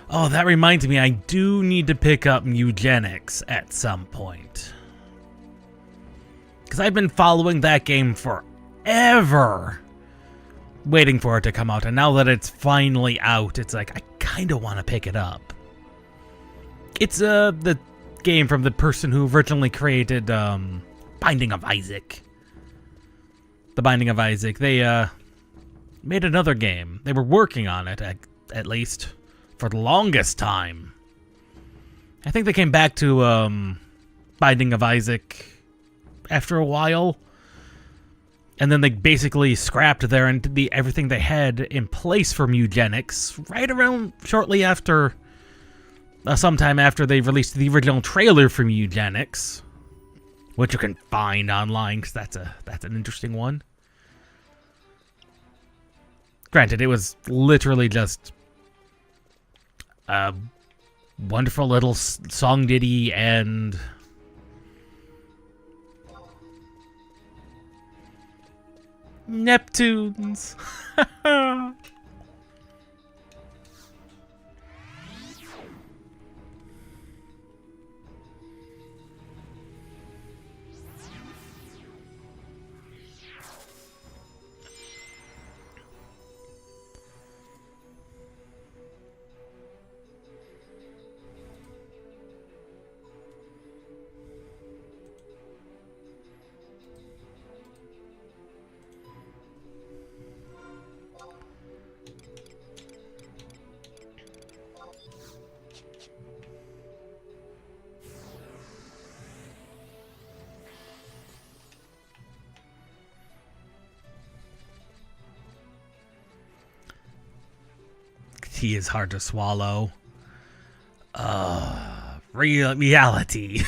S2: Oh, that reminds me, I do need to pick up eugenics at some point. Because I've been following that game forever, waiting for it to come out, and now that it's finally out, it's like, I kind of want to pick it up. It's the game from the person who originally created Binding of Isaac. The Binding of Isaac. They made another game. They were working on it, at least, for the longest time. I think they came back to Binding of Isaac after a while. And then they basically scrapped there and did everything they had in place for eugenics right around shortly after, sometime after they released the original trailer for eugenics, which you can find online because that's an interesting one. Granted, it was literally just a wonderful little song ditty and Neptunes. He is hard to swallow. Reality.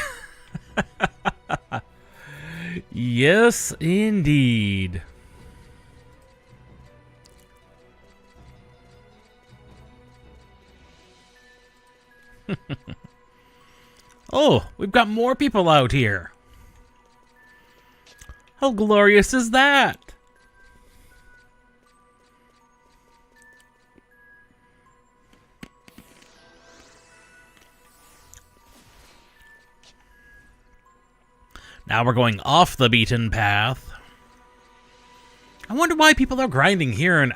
S2: Yes, indeed. Oh, we've got more people out here. How glorious is that? Now we're going off the beaten path. I wonder why people are grinding here in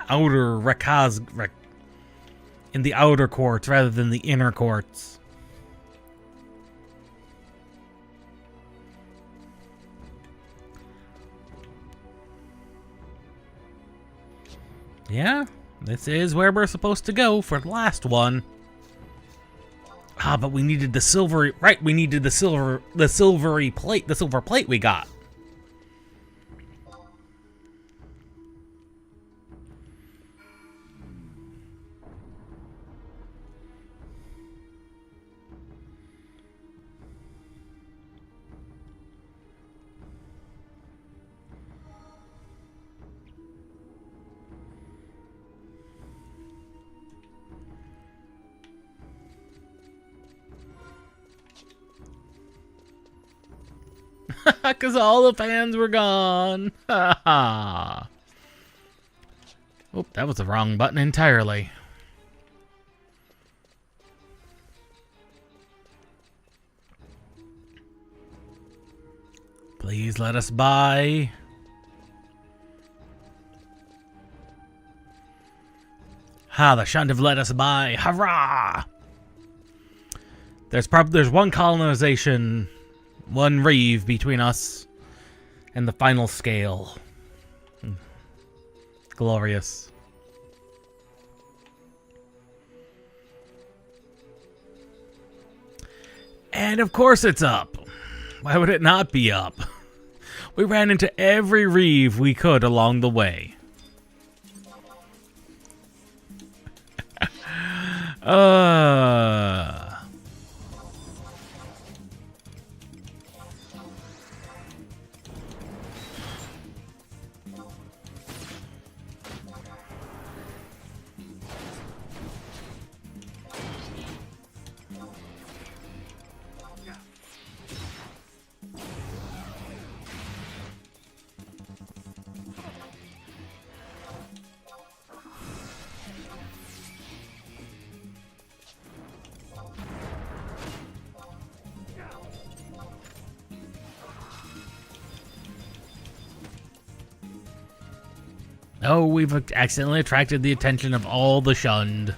S2: in the outer courts rather than the inner courts. Yeah, this is where we're supposed to go for the last one. Ah, but we needed the silvery, right, we needed the silver plate we got. Because all the fans were gone. Oh, that was the wrong button entirely. Please let us by. They shouldn't have let us by. Hurrah! There's one colonization, one reeve between us and the final scale. Glorious. And of course it's up. Why would it not be up? We ran into every reeve we could along the way. Oh, we've accidentally attracted the attention of all the shunned.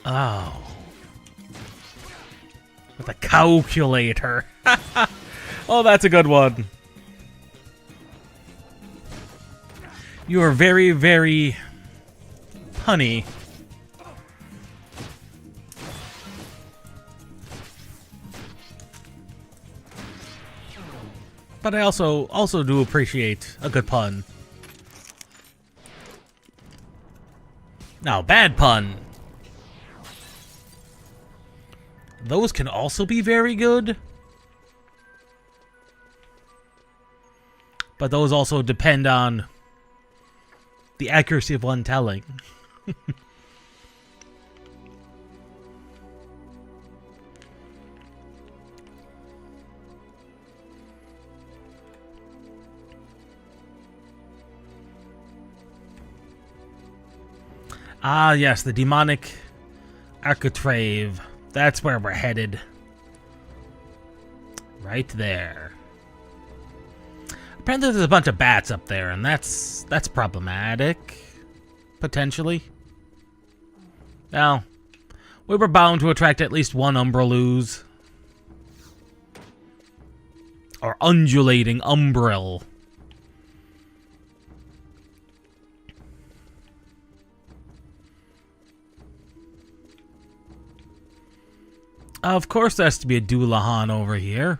S2: Oh. With a calculator. Oh, that's a good one. You are very, very punny. But I also do appreciate a good pun. Now, bad pun. Those can also be very good. But those also depend on the accuracy of one telling. Ah, yes, the demonic architrave. That's where we're headed. Right there. Apparently there's a bunch of bats up there, and that's problematic. Potentially. Now, we were bound to attract at least one umbrelooze. Or undulating umbrel. Of course there has to be a Doulahan over here.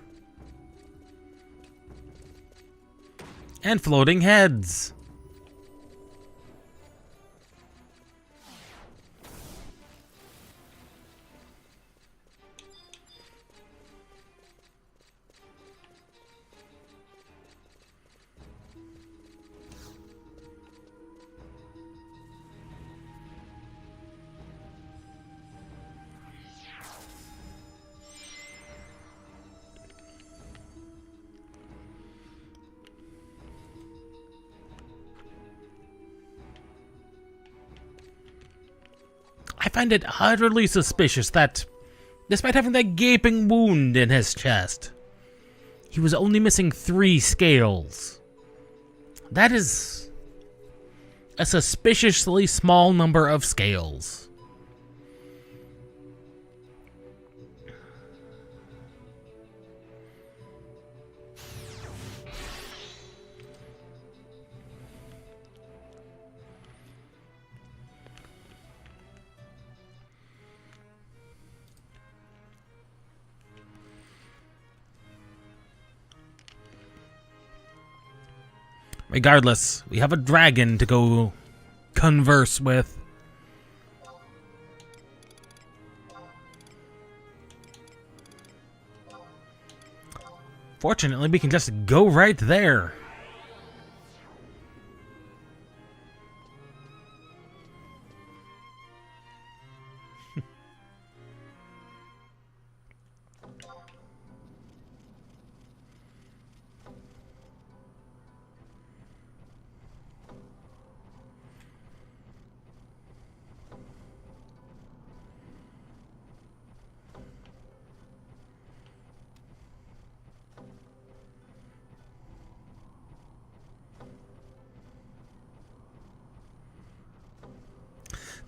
S2: And floating heads. I find it utterly suspicious that, despite having that gaping wound in his chest, he was only missing 3 scales. That is a suspiciously small number of scales. Regardless, we have a dragon to go converse with. Fortunately, we can just go right there.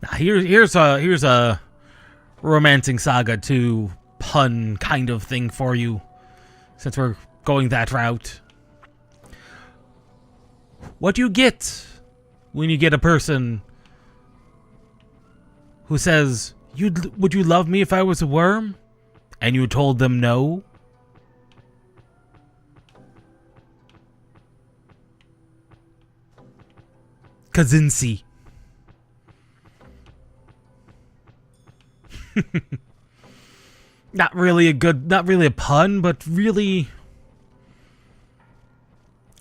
S2: Now here's a Romancing Saga 2 pun kind of thing for you, since we're going that route. What do you get when you get a person who says, would you love me if I was a worm? And you told them no? Kazinsi. Not really a pun, but really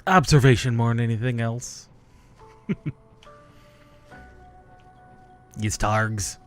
S2: observation more than anything else. These targs.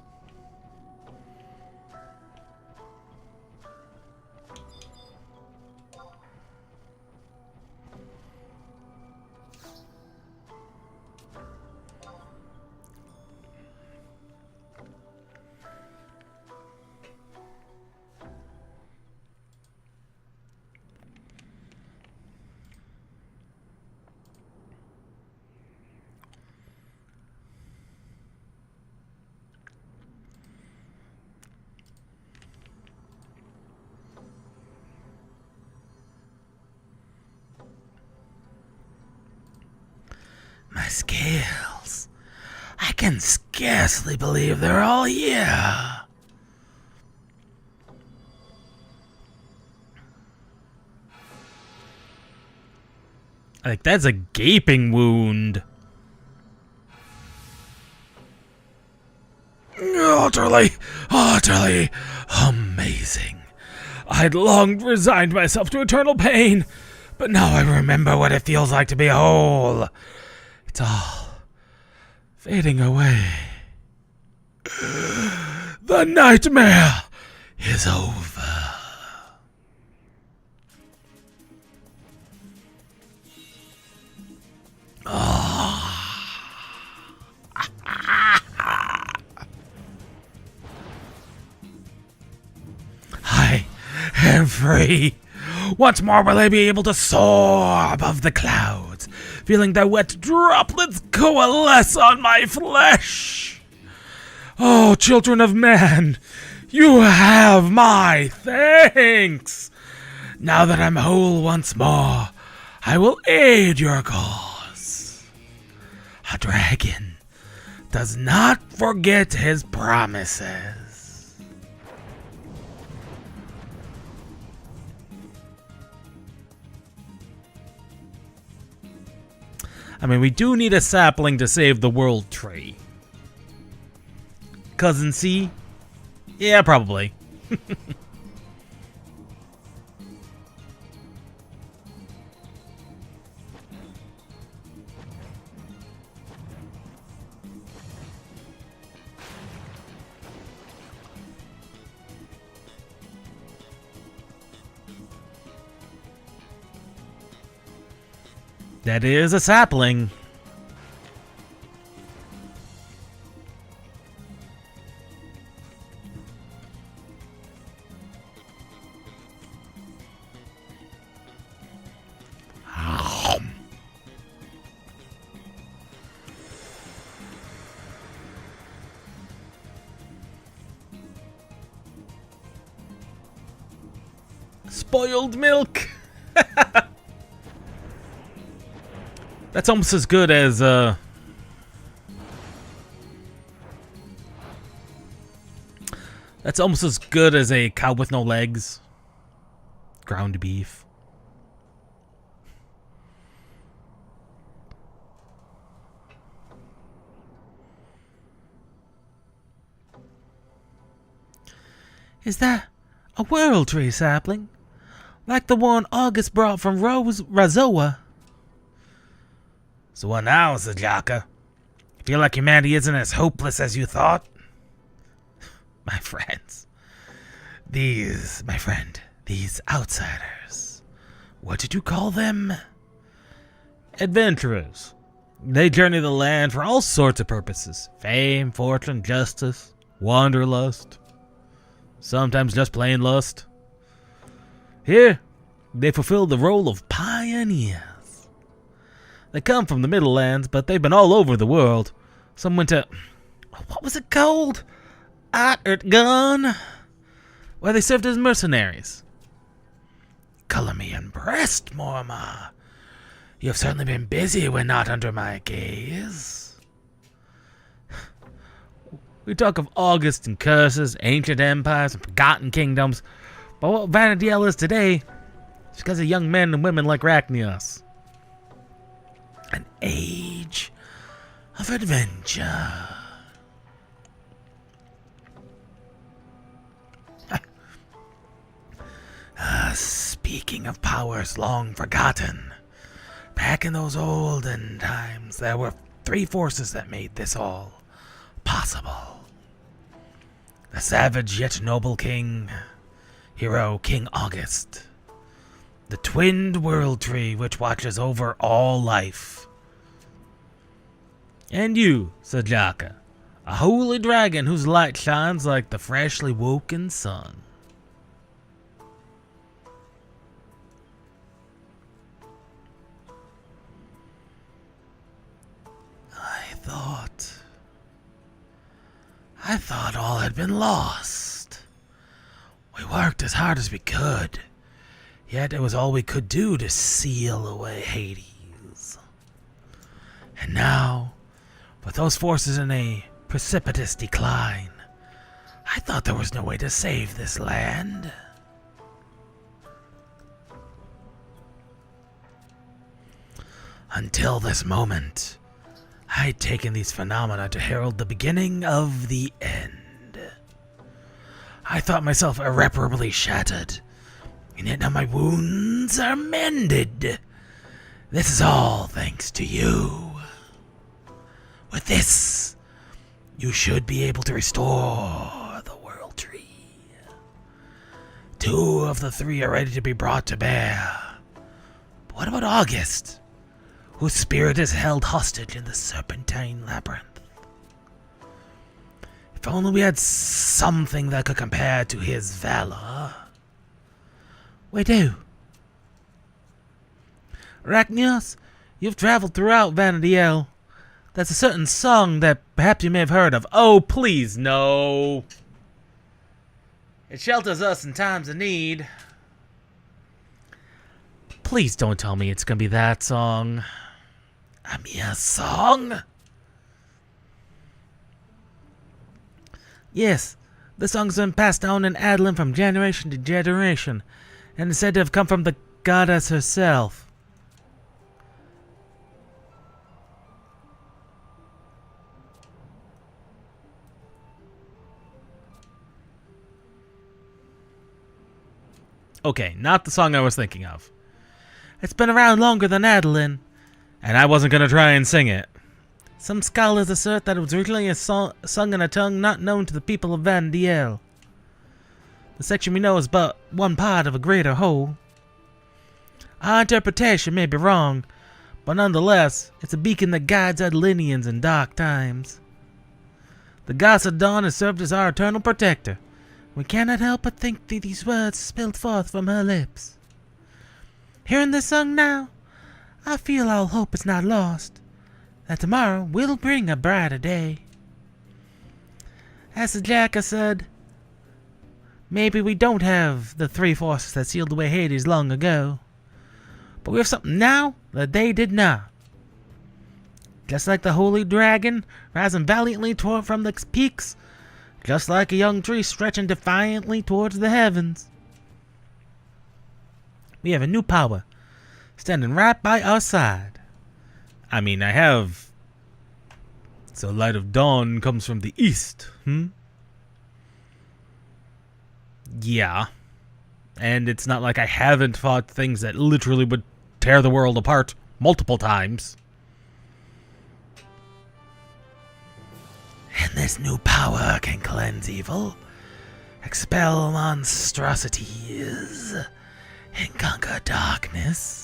S2: My scales. I can scarcely believe they're all here. Like, that's a gaping wound. Utterly amazing. I'd long resigned myself to eternal pain, but now I remember what it feels like to be whole. It's all fading away. The nightmare is over. I am free
S1: Once more will I be able to soar above the clouds, feeling their wet droplets coalesce on my flesh. Oh, children of man, you have my thanks. Now that I'm whole once more, I will aid your cause. A dragon does not forget his promises.
S2: I mean, we do need a sapling to save the world tree. Cousin C? Yeah, probably. That is a sapling. Spoiled milk. That's almost as good as that's almost as good as a cow with no legs. Ground beef. Is that a world tree sapling? Like the one August brought from Razoa?
S1: So what now, Sajaka? Feel like humanity isn't as hopeless as you thought?
S2: My friends.
S1: These outsiders. What did you call them?
S2: Adventurers. They journey the land for all sorts of purposes. Fame, fortune, justice, wanderlust. Sometimes just plain lust. Here, they fulfill the role of pioneers. They come from the Middle Lands, but they've been all over the world. Some went to... what was it called? Gun? Where they served as mercenaries.
S1: Color me impressed, Morma. You have certainly been busy when not under my gaze.
S2: We talk of August and curses, ancient empires, and forgotten kingdoms, but what Vanadiel is today is because of young men and women like Rachnios.
S1: An age of adventure. Speaking of powers long forgotten, back in those olden times, there were three forces that made this all possible. The savage yet noble hero King August. The twinned world tree which watches over all life.
S2: And you, Sajaka, a holy dragon whose light shines like the freshly woken sun.
S1: I thought all had been lost. We worked as hard as we could, yet it was all we could do to seal away Hades. And now, with those forces in a precipitous decline, I thought there was no way to save this land. Until this moment, I'd taken these phenomena to herald the beginning of the end. I thought myself irreparably shattered, and yet now my wounds are mended. This is all thanks to you. With this, you should be able to restore the world tree. 2 of the 3 are ready to be brought to bear. But what about August, whose spirit is held hostage in the Serpentine Labyrinth? If only we had something that could compare to his valor. We do.
S2: Rachnios, you've traveled throughout Vanadiel. There's a certain song that perhaps you may have heard of. Oh, please, no. It shelters us in times of need. Please don't tell me it's gonna be that song. A mere song? Yes, the song's been passed down in Adeline from generation to generation, and is said to have come from the goddess herself. Okay, not the song I was thinking of. It's been around longer than Adeline, and I wasn't going to try and sing it. Some scholars assert that it was originally sung in a tongue not known to the people of Vanadiel. The section we know is but one part of a greater whole. Our interpretation may be wrong, but nonetheless, it's a beacon that guides Adelinians in dark times. The goddess of dawn has served as our eternal protector. We cannot help but think that these words spilled forth from her lips. Hearing this song now, I feel all hope is not lost, that tomorrow will bring a brighter day. As the Jacker said, maybe we don't have the three forces that sealed away Hades long ago, but we have something now that they did not. Just like the holy dragon rising valiantly from the peaks, just like a young tree stretching defiantly towards the heavens. We have a new power standing right by our side. I mean, I have... So light of dawn comes from the east, Yeah. And it's not like I haven't fought things that literally would tear the world apart multiple times. And this new power can cleanse evil, expel monstrosities, and conquer darkness.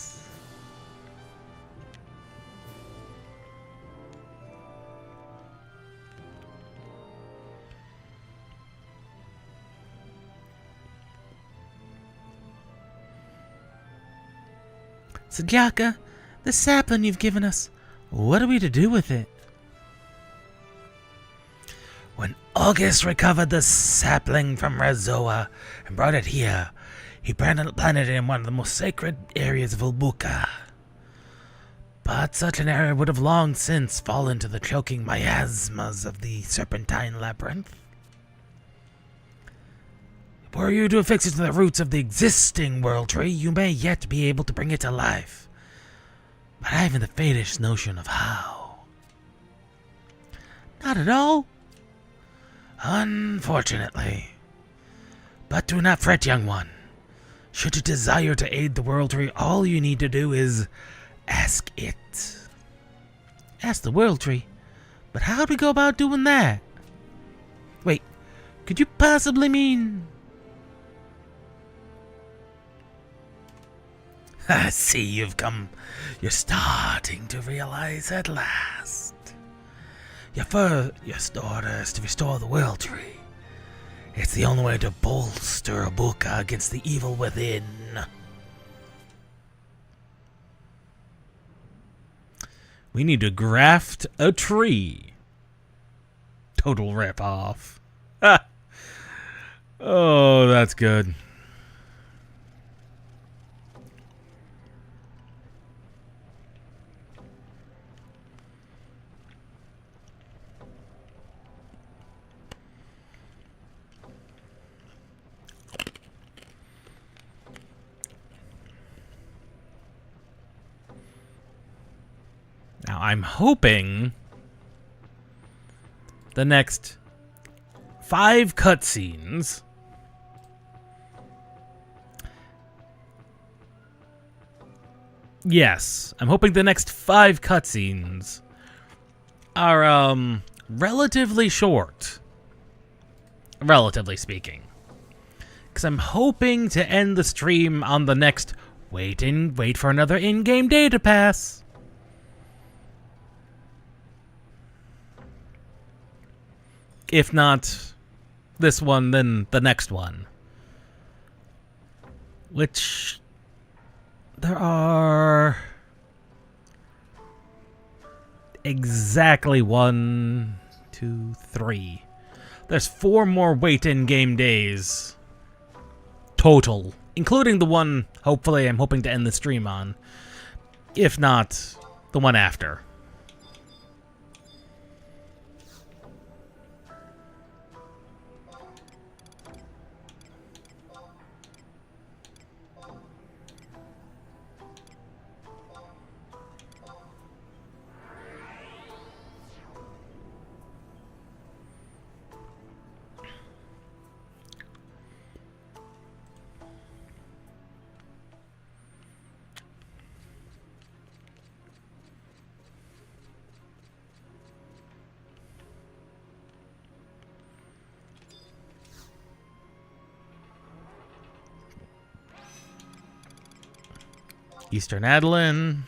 S2: Sajaka, the sapling you've given us, what are we to do with it? When August recovered the sapling from Razoa and brought it here, he planted it in one of the most sacred areas of Ulbuka. But such an area would have long since fallen to the choking miasmas of the Serpentine Labyrinth. Were you to affix it to the roots of the existing world tree, you may yet be able to bring it to life. But I haven't the faintest notion of how. Not at all? Unfortunately. But do not fret, young one. Should you desire to aid the world tree, all you need to do is ask it. Ask the world tree? But how do we go about doing that? Wait, could you possibly mean... I see you're starting to realize at last. Your first order is to restore the world tree. It's the only way to bolster Ulbuka against the evil within. We need to graft a tree. Total rip-off. Ah. Oh, that's good. Now, I'm hoping the next 5 cutscenes Yes, I'm hoping the next 5 cutscenes are relatively short. Relatively speaking. Because I'm hoping to end the stream on the next wait for another in-game data pass. If not this one, then the next one. Which there are exactly 1, 2, 3. There's 4 more wait in-game days total, including the one hopefully I'm hoping to end the stream on. If not, the one after. Eastern Adeline,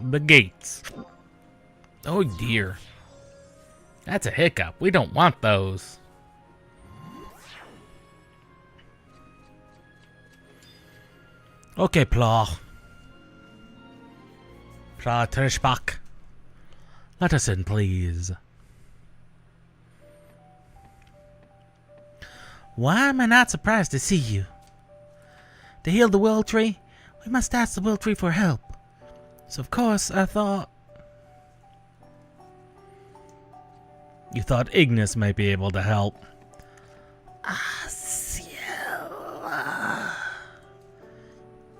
S2: the gates. Oh dear. That's a hiccup. We don't want those. Okay, Pla. Pla Trishbach. Let us in, please. Why am I not surprised to see you? To heal the Will Tree, we must ask the Will Tree for help. So of course I thought... You thought Ignis might be able to help. Ah, Ciel.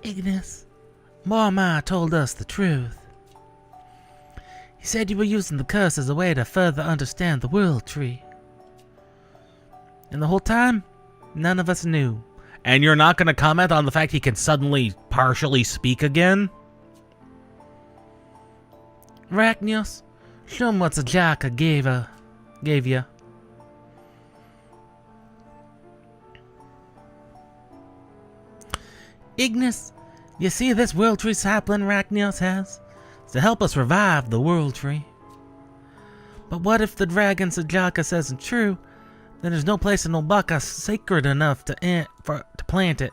S2: Ignis, Morma told us the truth. He said you were using the curse as a way to further understand the World Tree. And the whole time, none of us knew. And you're not going to comment on the fact he can suddenly partially speak again? Rachnios, show him what Zajaka gave you. Ignis, you see this World Tree sapling Rachnios has? It's to help us revive the World Tree. But what if the dragon Zajaka isn't true? Then there's no place in Ulbuka sacred enough to plant it.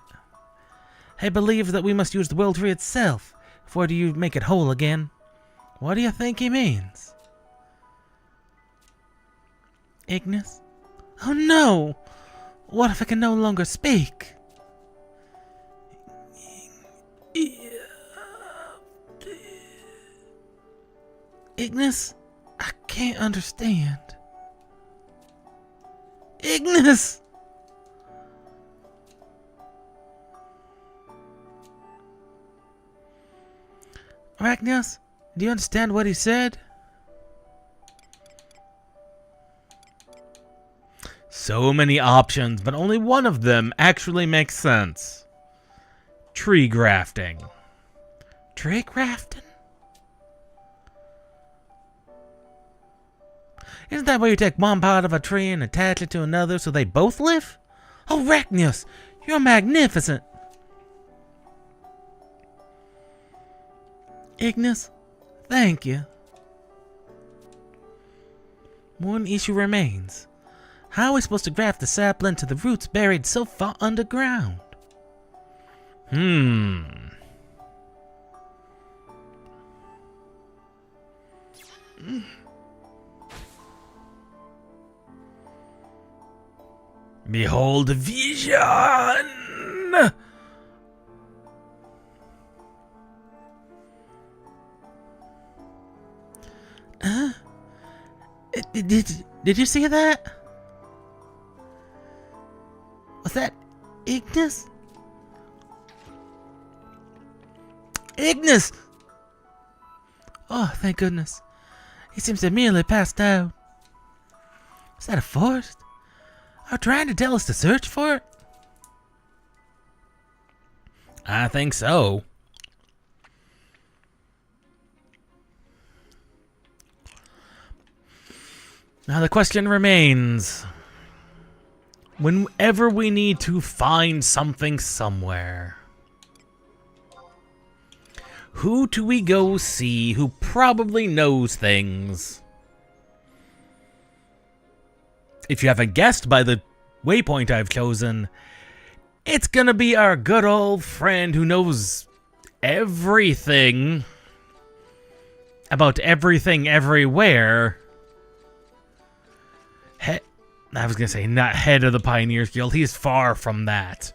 S2: I believe that we must use the World Tree itself before you make it whole again. What do you think he means? Ignis? Oh no! What if I can no longer speak? Ignis? I can't understand. Ignis! Rachnios, do you understand what he said? So many options, but only one of them actually makes sense. Tree grafting. Tree grafting? Isn't that where you take one part of a tree and attach it to another so they both live? Oh, Rachnios, you're magnificent. Ignis, thank you. One issue remains. How are we supposed to graft the sapling to the roots buried so far underground? Behold vision! Did you see that? Was that Ignis? Ignis! Oh, thank goodness. He seems to have merely passed out. Was that a forest? Are you trying to tell us to search for it? I think so. Now the question remains. Whenever we need to find something somewhere, who do we go see who probably knows things? If you haven't guessed by the waypoint I've chosen, it's gonna be our good old friend who knows everything about everything everywhere. I was gonna say, not head of the Pioneers Guild. He's far from that.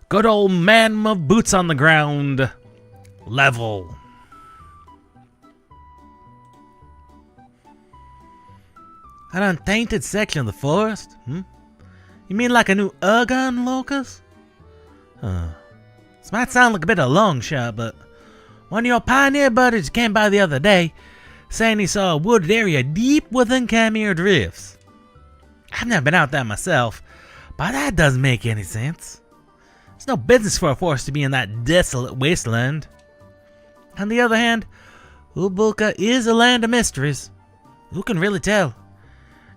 S2: Good old man of boots on the ground level. An untainted section of the forest? You mean like a new Urgon locus? This might sound like a bit of a long shot, but one of your pioneer buddies came by the other day saying he saw a wooded area deep within Khmer Drifts. I've never been out there myself, but that doesn't make any sense. There's no business for a forest to be in that desolate wasteland. On the other hand, Ulbuka is a land of mysteries. Who can really tell?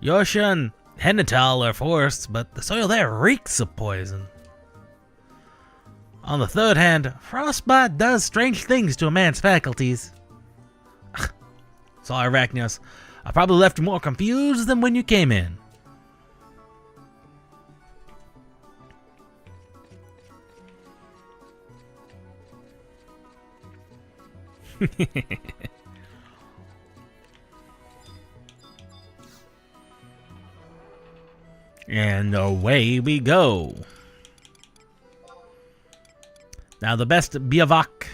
S2: Yorsha and Hennital are forests, but the soil there reeks of poison. On the third hand, frostbite does strange things to a man's faculties. Sorry, Arachnios. I probably left you more confused than when you came in. And away we go. Now the best bivouac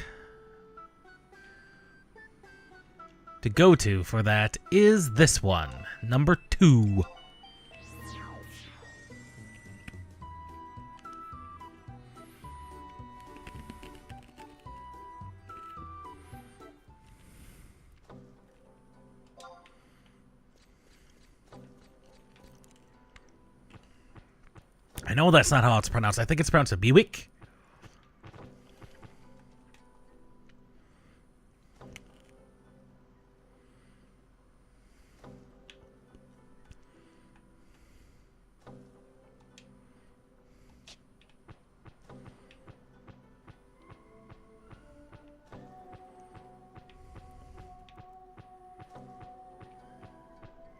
S2: to go to for that is this one, number 2. I know that's not how it's pronounced. I think it's pronounced a Biwik.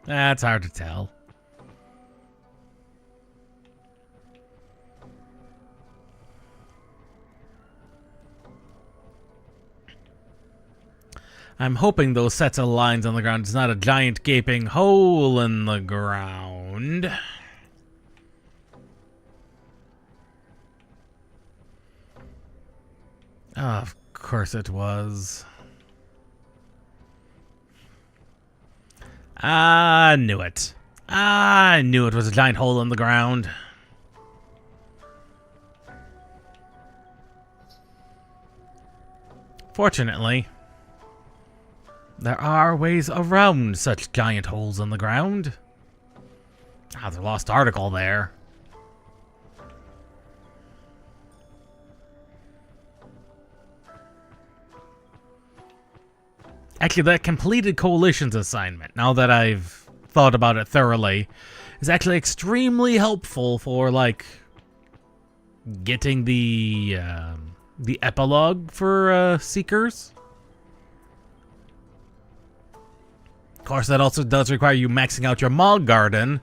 S2: That's hard to tell. I'm hoping those sets of lines on the ground is not a giant gaping hole in the ground. Of course it was. I knew it. I knew it was a giant hole in the ground. Fortunately, there are ways around such giant holes in the ground. There's a lost article there. Actually, that completed coalition's assignment, now that I've thought about it thoroughly, is actually extremely helpful for, like, getting the epilogue for Seekers. Of course, that also does require you maxing out your Mog Garden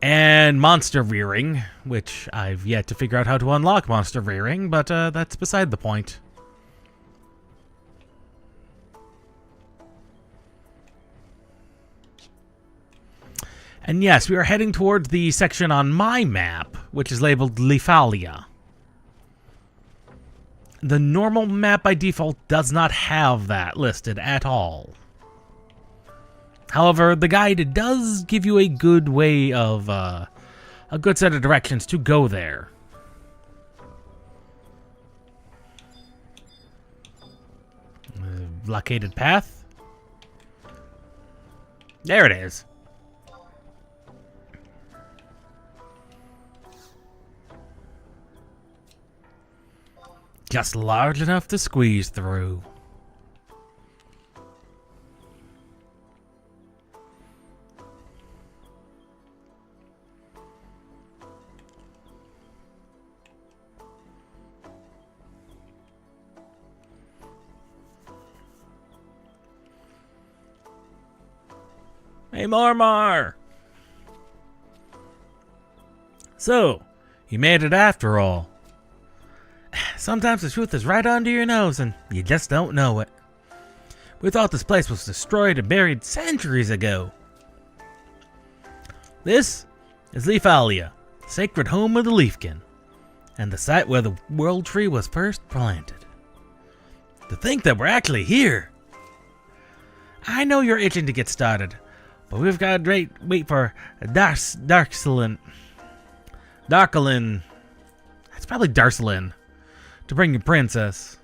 S2: and Monster Rearing, which I've yet to figure out how to unlock Monster Rearing, but that's beside the point. And yes, we are heading towards the section on my map, which is labeled Lefalia. The normal map by default does not have that listed at all. However, the guide does give you a good way of, a good set of directions to go there. Blockaded path. There it is. Just large enough to squeeze through. Hey, Marmar! So, you made it after all. Sometimes the truth is right under your nose and you just don't know it. We thought this place was destroyed and buried centuries ago. This is Leafalia, sacred home of the Leafkin, and the site where the World Tree was first planted. To think that we're actually here! I know you're itching to get started, but we've got to wait for Darcelin. That's probably Darcelin. To bring you princess.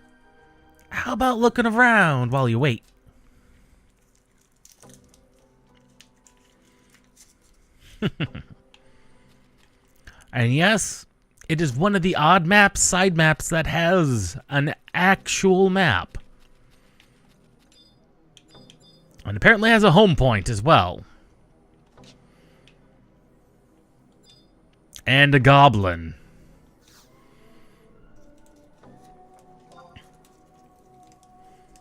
S2: How about looking around while you wait? And yes, it is one of the odd maps, side maps, that has an actual map. And apparently has a home point as well. And a goblin.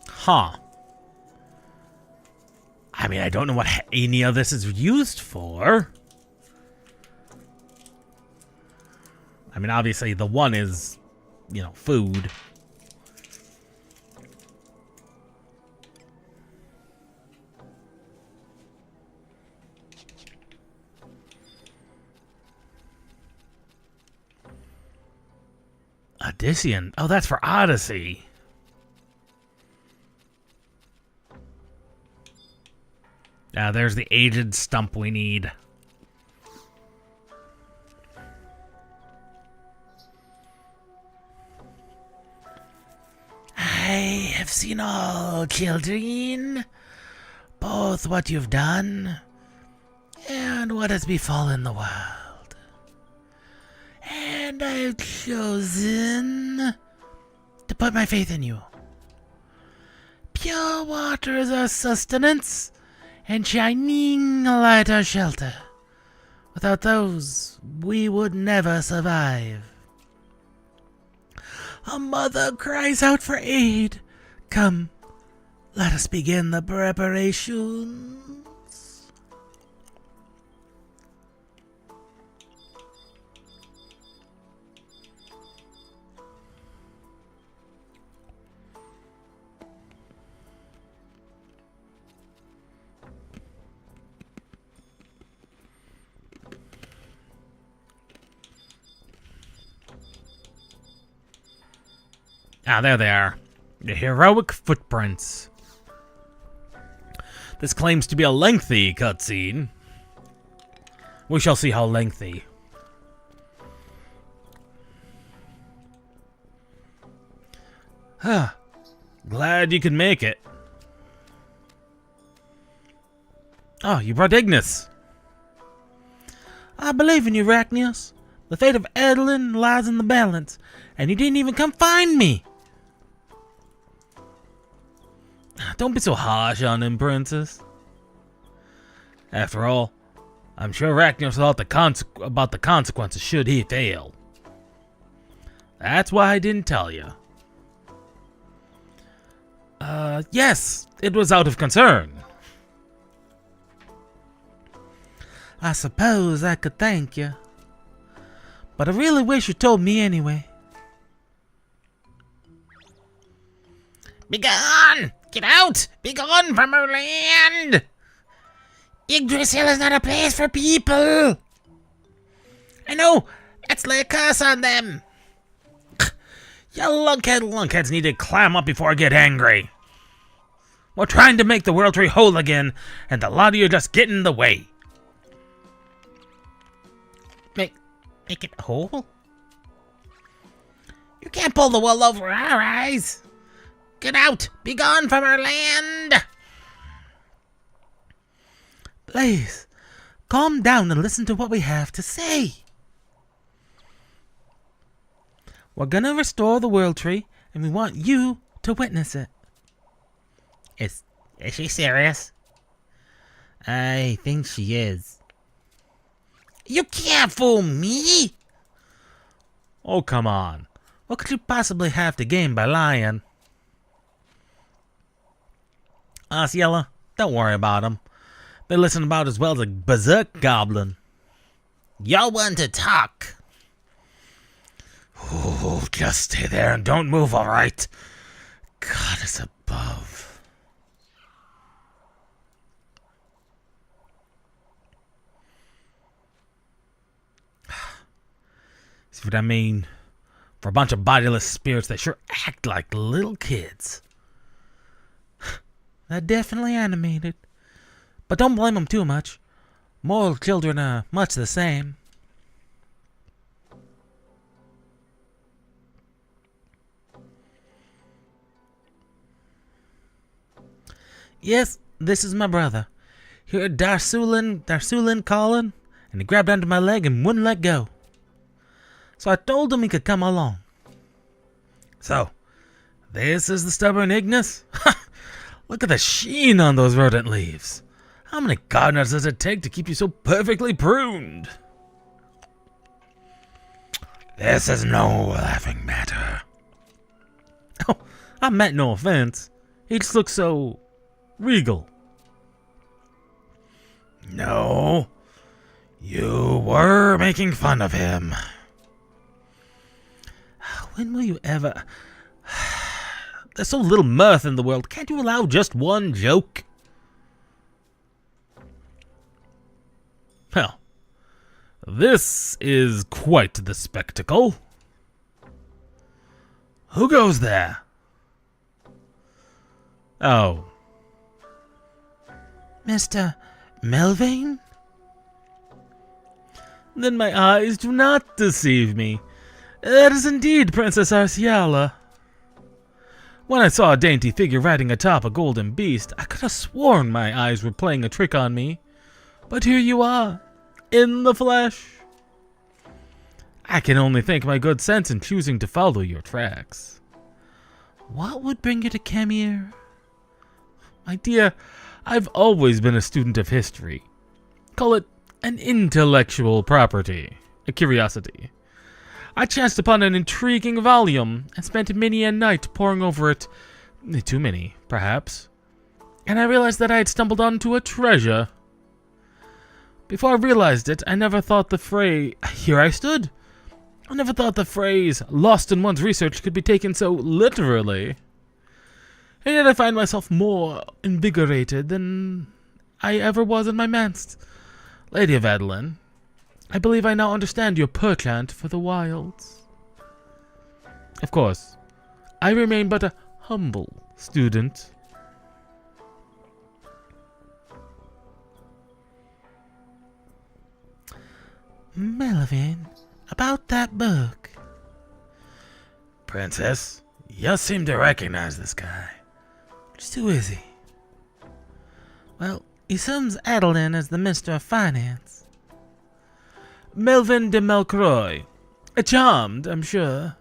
S2: Huh. I mean, I don't know what any of this is used for. I mean, obviously the one is, you know, food. Odyssean. Oh, that's for Odyssey. Now, there's the aged stump we need. I have seen all, children, both what you've done and what has befallen the world. And I've chosen to put my faith in you. Pure water is our sustenance, and shining light our shelter. Without those, we would never survive. A mother cries out for aid. Come, let us begin the preparations. Ah, there they are. The heroic footprints. This claims to be a lengthy cutscene. We shall see how lengthy. Huh. Glad you could make it. Oh, you brought Ignis. I believe in you, Rachnios. The fate of Edelin lies in the balance, and you didn't even come find me. Don't be so harsh on him, Princess. After all, I'm sure Rachnios thought about the consequences should he fail. That's why I didn't tell you. Yes, it was out of concern. I suppose I could thank you, but I really wish you told me anyway. Begone! Get out! Begone from our land! Yggdrasil is not a place for people! I know! Let's lay a curse on them! You lunkheads need to clam up before I get angry. We're trying to make the World Tree whole again, and a lot of you just get in the way. Make it whole? You can't pull the wool over our eyes! Get out! Be gone from our land! Please, calm down and listen to what we have to say. We're gonna restore the World Tree, and we want you to witness it. Is she serious? I think she is. You can't fool me! Oh, come on. What could you possibly have to gain by lying? Osceola, don't worry about them. They listen about as well as a berserk goblin. You're one to talk. Oh, just stay there and don't move, all right? God is above. See what I mean? For a bunch of bodiless spirits, they sure act like little kids. They're definitely animated. But don't blame them too much. Moral children are much the same. Yes, this is my brother. He heard Darsulin calling, and he grabbed onto my leg and wouldn't let go. So I told him he could come along. So, this is the stubborn Ignis? Look at the sheen on those rodent leaves. How many gardeners does it take to keep you so perfectly pruned?
S1: This is no laughing matter.
S2: Oh, I meant no offense. He just looks so regal.
S1: No, you were making fun of him.
S2: When will you ever... There's so little mirth in the world. Can't you allow just one joke? Well, this is quite the spectacle.
S1: Who goes there?
S2: Oh.
S3: Mr. Melvane?
S2: Then my eyes do not deceive me. That is indeed Princess Arciala. When I saw a dainty figure riding atop a golden beast, I could have sworn my eyes were playing a trick on me. But here you are, in the flesh. I can only thank my good sense in choosing to follow your tracks.
S3: What would bring you to Kemir?
S2: My dear, I've always been a student of history. Call it an intellectual property, a curiosity. I chanced upon an intriguing volume and spent many a night poring over it. Too many, perhaps. And I realized that I had stumbled onto a treasure. Before I realized it, I never thought the phrase... Here I stood. I never thought the phrase, lost in one's research, could be taken so literally. And yet I find myself more invigorated than I ever was in my manse. Lady of Adeline, I believe I now understand your perchant for the wilds. Of course, I remain but a humble student.
S3: Melvin, about that book.
S1: Princess, you seem to recognize this guy.
S3: Just who is he? Well, he sums Adeline as the Minister of Finance.
S2: Melvin de Melcroy. Charmed, I'm sure.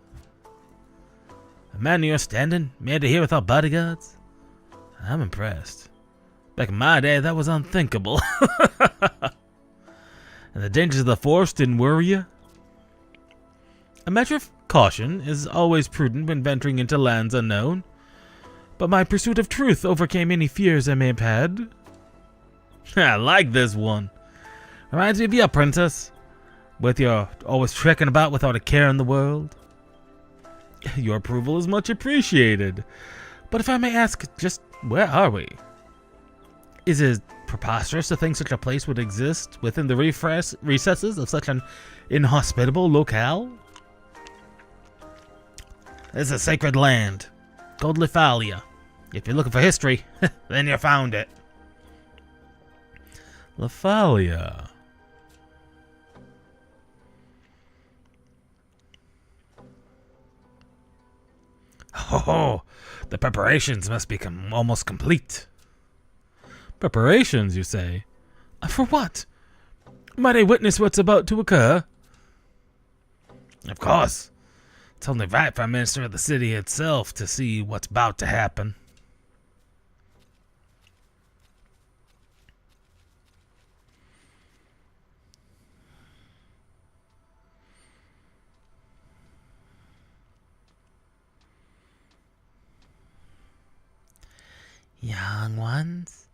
S2: A man of your standing, made it here without bodyguards? I'm impressed. Back in my day, that was unthinkable. And the dangers of the forest didn't worry you? A measure of caution is always prudent when venturing into lands unknown, but my pursuit of truth overcame any fears I may have had. I like this one. Reminds me of you, princess, with your always trekking about without a care in the world. Your approval is much appreciated, but if I may ask, just where are we? Is it preposterous to think such a place would exist within the recesses of such an inhospitable locale? This is a sacred land, called Lithalia. If you're looking for history, then you found it. Lithalia. Oh, the preparations must be almost complete. Preparations, you say? For what? Might I witness what's about to occur? Of course. It's only right for a minister of the city itself to see what's about to happen.
S3: Young ones,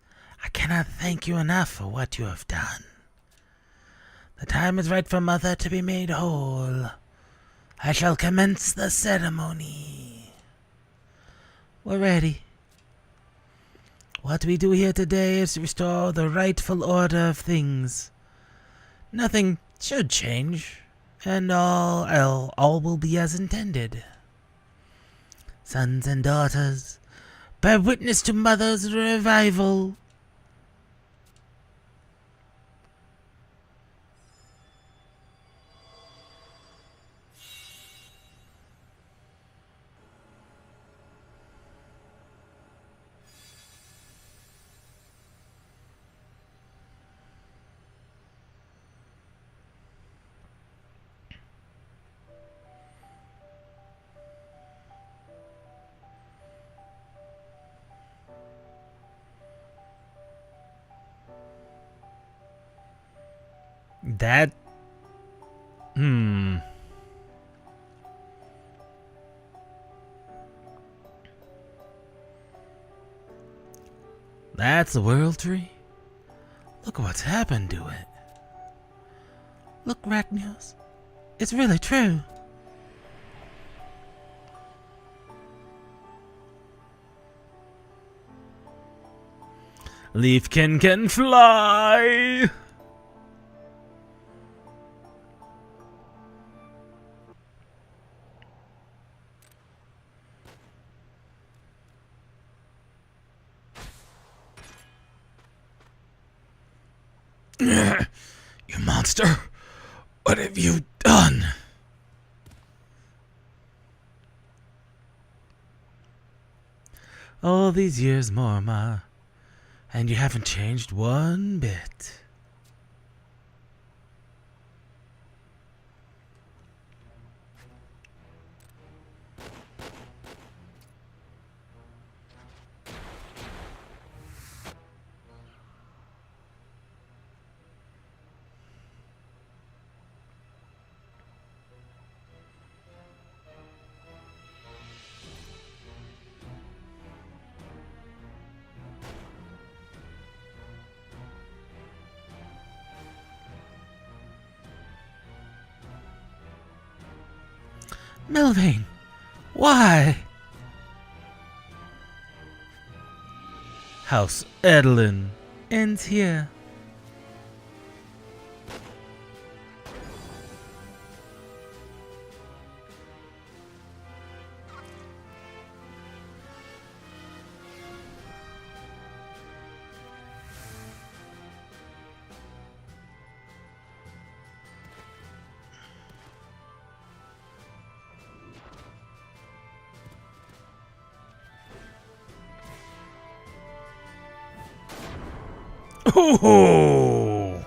S3: I cannot thank you enough for what you have done. The time is right for Mother to be made whole. I shall commence the ceremony. We're ready. What we do here today is to restore the rightful order of things. Nothing should change, and all will be as intended. Sons and daughters, bear witness to Mother's revival.
S2: That...
S3: That's the world tree? Look at what's happened to it. Look, Rachnios. It's really true.
S2: Leafkin can fly!
S3: You monster! What have you done? All these years, Morma, and you haven't changed one bit. Melvin, why? House Edelin ends here.
S2: Oh!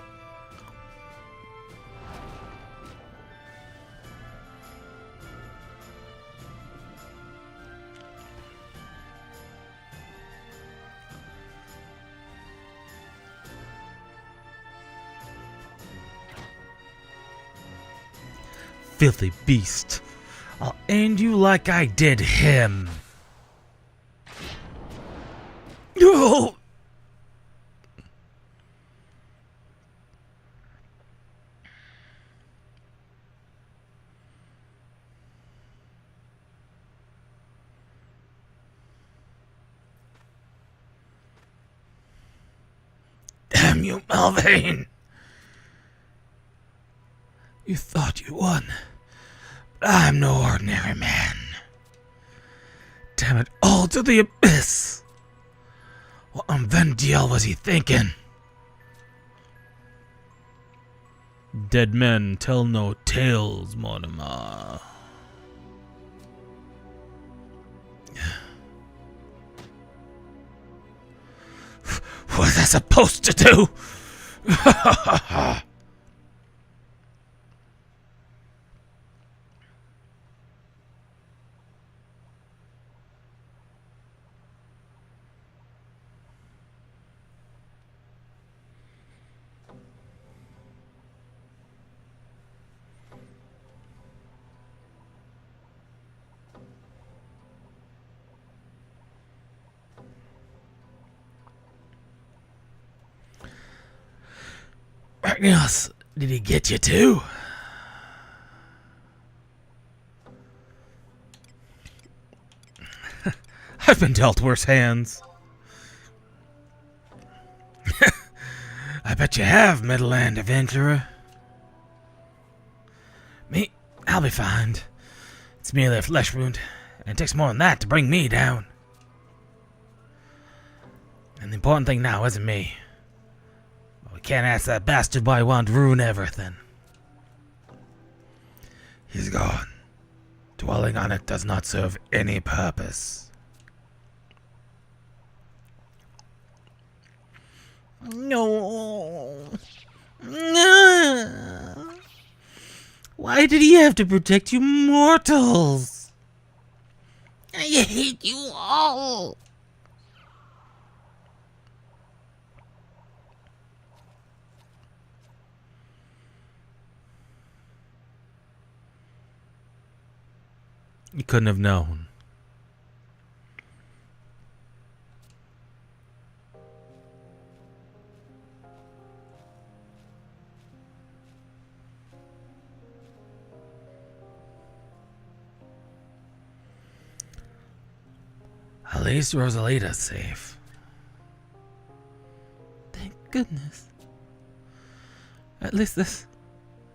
S2: Filthy beast. I'll end you like I did him. Oh!
S3: Damn you, Melvin! You thought you won, but I'm no ordinary man. Damn it all to the abyss! What on Vendiel was he thinking?
S2: Dead men tell no tales, Mortimer.
S3: What was I supposed to do? Ragnos, did he get you too?
S2: I've been dealt worse hands.
S3: I bet you have, Middleland Adventurer. I'll be fine. It's merely a flesh wound, and it takes more than that to bring me down. And the important thing now isn't me. We can't ask that bastard why he wanted to ruin everything.
S1: He's gone. Dwelling on it does not serve any purpose.
S3: No. No. Why did he have to protect you mortals? I hate you all.
S2: You couldn't have known.
S3: At least Rosalita's safe. Thank goodness. At least there's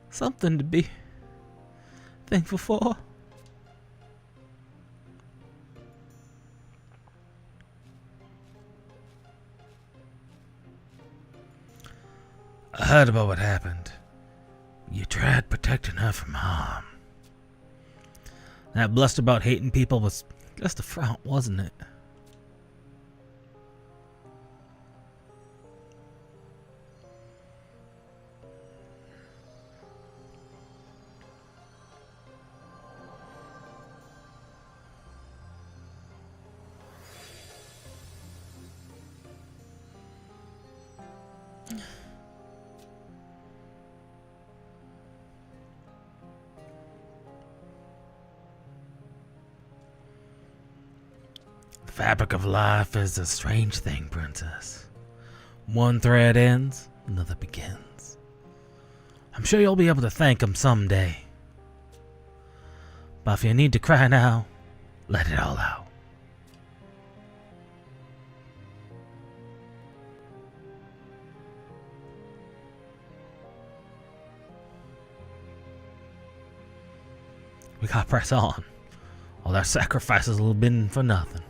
S3: something to be thankful for.
S1: I heard about what happened. You tried protecting her from harm.
S2: That bluster about hating people was just a front, wasn't it?
S1: The fabric of life is a strange thing, Princess.
S2: One thread ends, another begins. I'm sure you'll be able to thank him someday. But if you need to cry now, let it all out. We gotta press on. All our sacrifices will have been for nothing.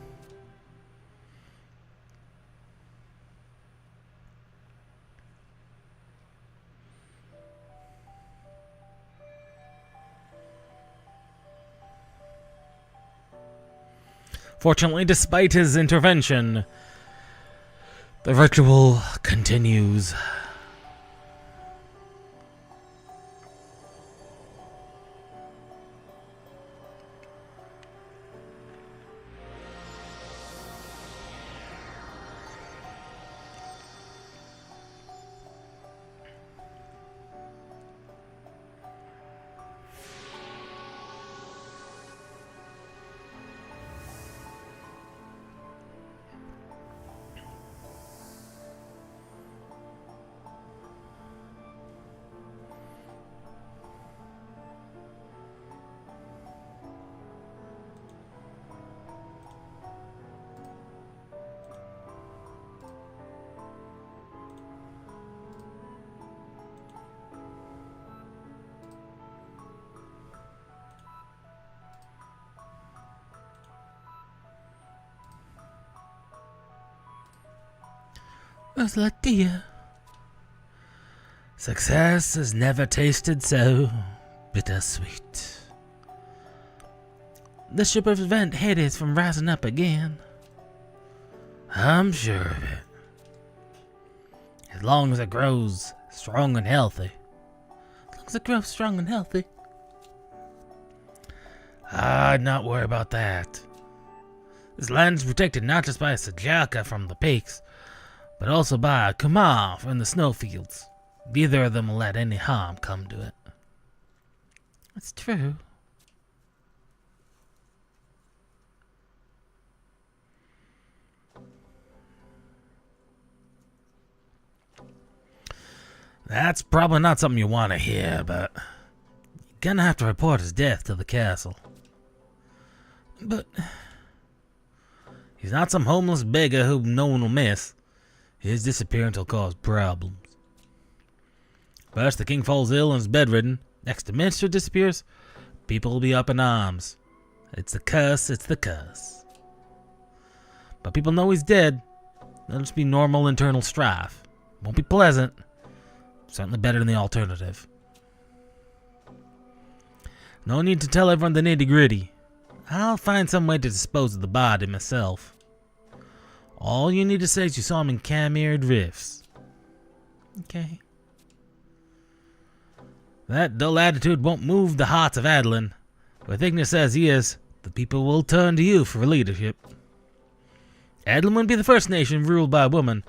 S2: Fortunately, despite his intervention, the ritual continues.
S3: Rosalita. Success has never tasted so bittersweet. This should prevent Hades from rising up again.
S1: I'm sure of it.
S3: As long as it grows strong and healthy. As long as it grows strong and healthy.
S1: I'd not worry about that.
S3: This land is protected not just by Sajaka from the peaks, but also by Kumar from the snowfields. Neither of them will let any harm come to it. That's true.
S1: That's probably not something you want to hear, but you're gonna have to report his death to the castle.
S3: But
S2: he's not some homeless beggar who no one will miss. His disappearance will cause problems. First, the king falls ill and is bedridden. Next, the minister disappears. people will be up in arms. It's the curse, it's the curse. But people know he's dead. That'll just be normal internal strife. Won't be pleasant. Certainly better than the alternative. No need to tell everyone the nitty-gritty. I'll find some way to dispose of the body myself. All you need to say is you saw him in Camir Drifts. Okay. That dull attitude won't move the hearts of Adeline. With Ignis as he is, the people will turn to you for leadership. Adeline wouldn't be the first nation ruled by a woman,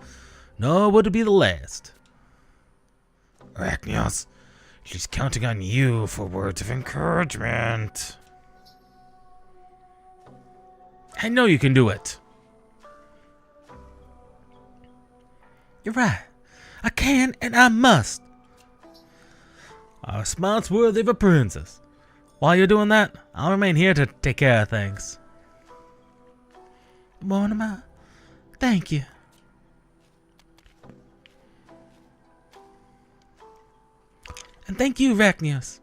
S2: nor would it be the last.
S1: Rachnios, she's counting on you for words of encouragement.
S2: I know you can do it.
S3: You're right. I can and I must.
S2: Our smart's worthy of a princess. While you're doing that, I'll remain here to take care of things.
S3: Mortimer, thank you. And thank you, Rachnios.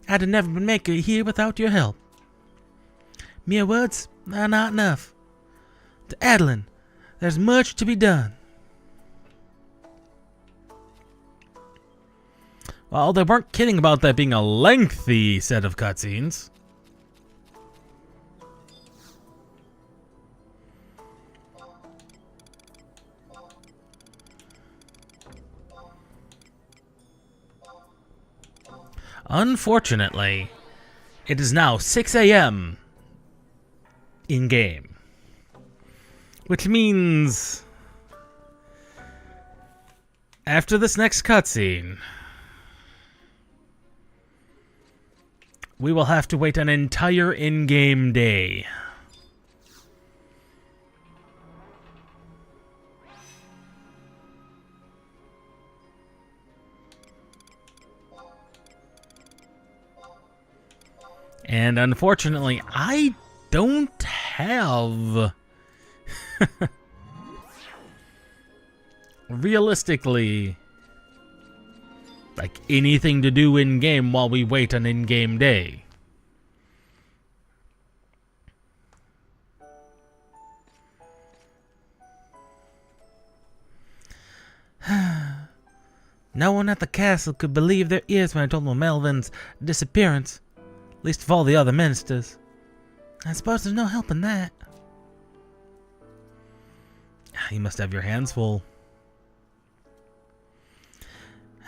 S3: I'd have never been maker here without your help. Mere words are not enough. To Adeline, there's much to be done.
S2: Well, they weren't kidding about that being a lengthy set of cutscenes. Unfortunately, it is now 6 a.m. in-game. Which means after this next cutscene, we will have to wait an entire in-game day. And unfortunately, I don't have realistically like anything to do in game while we wait an in-game day.
S3: No one at the castle could believe their ears when I told them Melvin's disappearance. Least of all the other ministers. I suppose there's no helping that.
S2: You must have your hands full.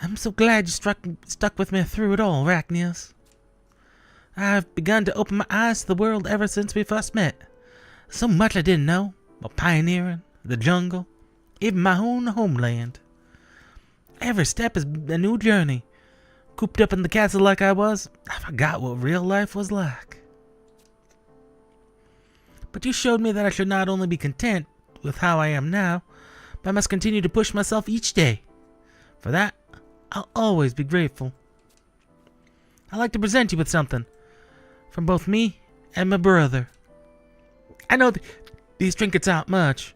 S3: I'm so glad you stuck with me through it all, Rachnios. I've begun to open my eyes to the world ever since we first met. So much I didn't know about pioneering, the jungle, even my own homeland. Every step is a new journey. Cooped up in the castle like I was, I forgot what real life was like. But you showed me that I should not only be content with how I am now, but I must continue to push myself each day. For that, I'll always be grateful. I'd like to present you with something from both me and my brother. I know these trinkets aren't much,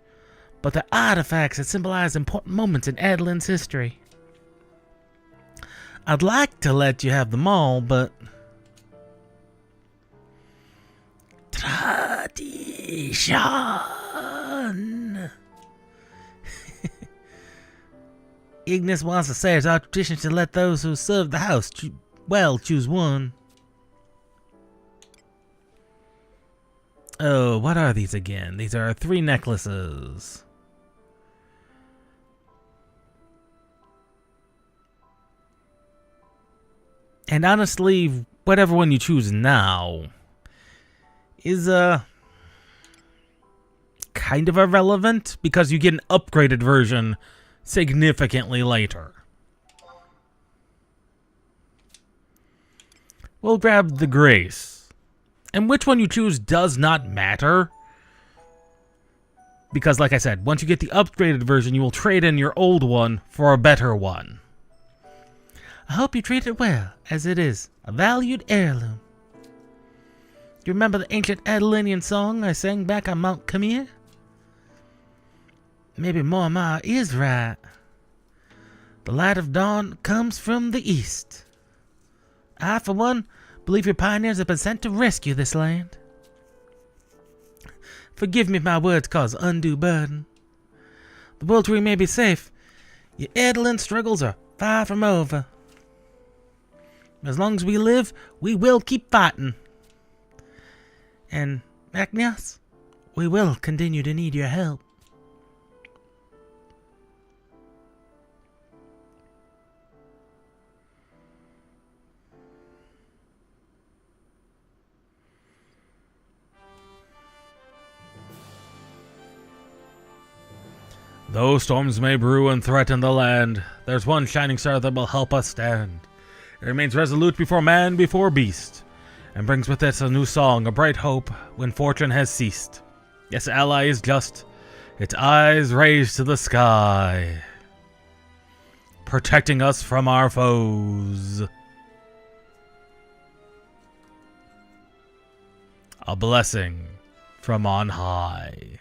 S3: but they're artifacts that symbolize important moments in Adeline's history. I'd like to let you have them all, but tradition. Ignis wants to say it's our tradition to let those who serve the house choose one.
S2: Oh, what are these again? These are 3 necklaces. And honestly, whatever one you choose now is kind of irrelevant because you get an upgraded version significantly later. We'll grab the Grace. And which one you choose does not matter. Because like I said, once you get the upgraded version, you will trade in your old one for a better one.
S3: I hope you treat it well, as it is a valued heirloom. You remember the ancient Adelinian song I sang back on Mount Camir? Maybe Mormar is right. The light of dawn comes from the east. I, for one, believe your pioneers have been sent to rescue this land. Forgive me if my words cause undue burden. The world we may be safe. Your Edelin struggles are far from over. As long as we live, we will keep fighting. And, Rachnios, we will continue to need your help.
S2: Though storms may brew and threaten the land, there's one shining star that will help us stand. It remains resolute before man, before beast, and brings with it a new song, a bright hope when fortune has ceased. Yes, ally is just, its eyes raised to the sky, protecting us from our foes. A blessing from on high.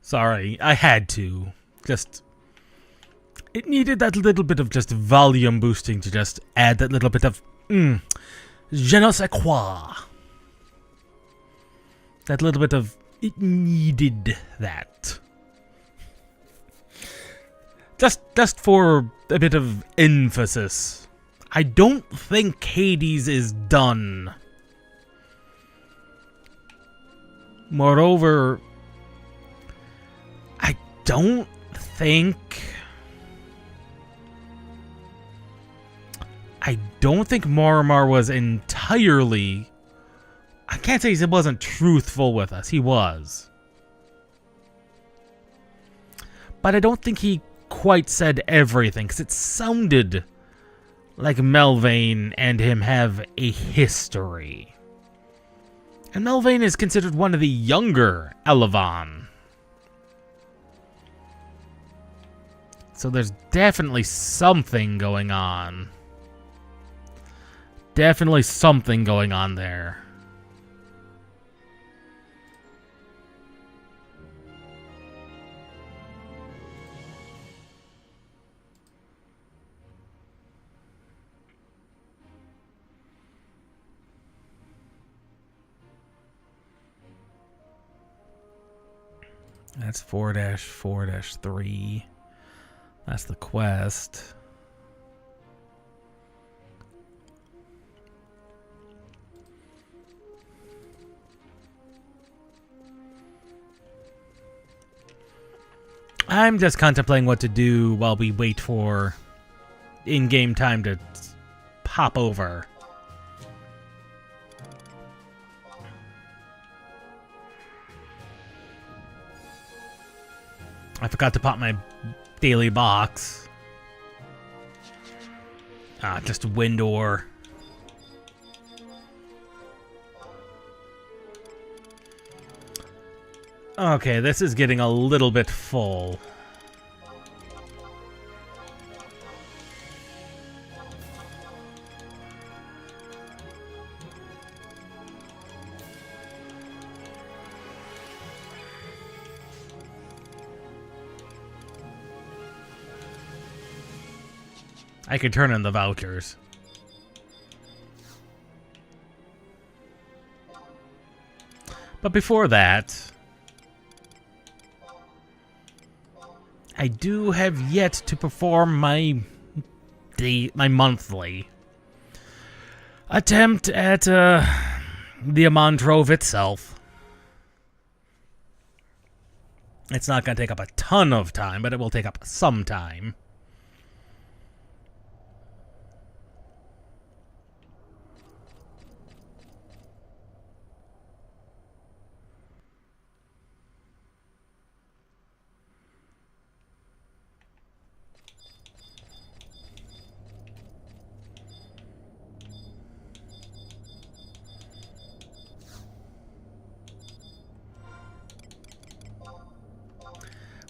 S2: Sorry, I had to. It needed that little bit of just volume boosting to just add that little bit of, je ne sais quoi. That little bit of, it needed that. Just for a bit of emphasis. I don't think Hades is done. Moreover, I don't think Mormar was entirely... I can't say he wasn't truthful with us. He was. But I don't think he quite said everything, because it sounded like Melvain and him have a history. And Melvain is considered one of the younger Elevon. So there's definitely something going on. Definitely something going on there. That's 4-4-3. That's the quest. I'm just contemplating what to do while we wait for in-game time to pop over. I forgot to pop my daily box. Just Windor. Okay, this is getting a little bit full. I could turn in the vouchers. But before that, I do have yet to perform my monthly attempt at the Amon Trove itself. It's not going to take up a ton of time, but it will take up some time.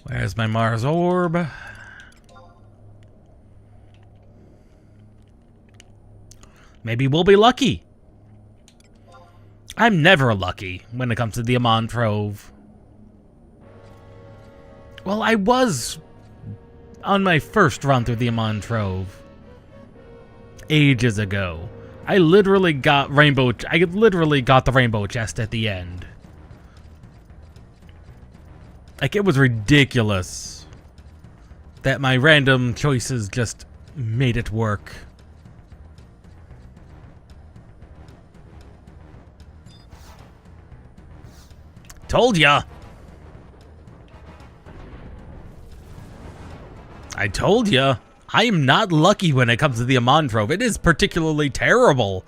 S2: Where's my Mars orb? Maybe we'll be lucky. I'm never lucky when it comes to the Amon Trove. Well, I was on my first run through the Amon Trove ages ago. I literally got the rainbow chest at the end. Like, it was ridiculous that my random choices just made it work. Told ya! I told ya. I am not lucky when it comes to the Amon Trove. It is particularly terrible,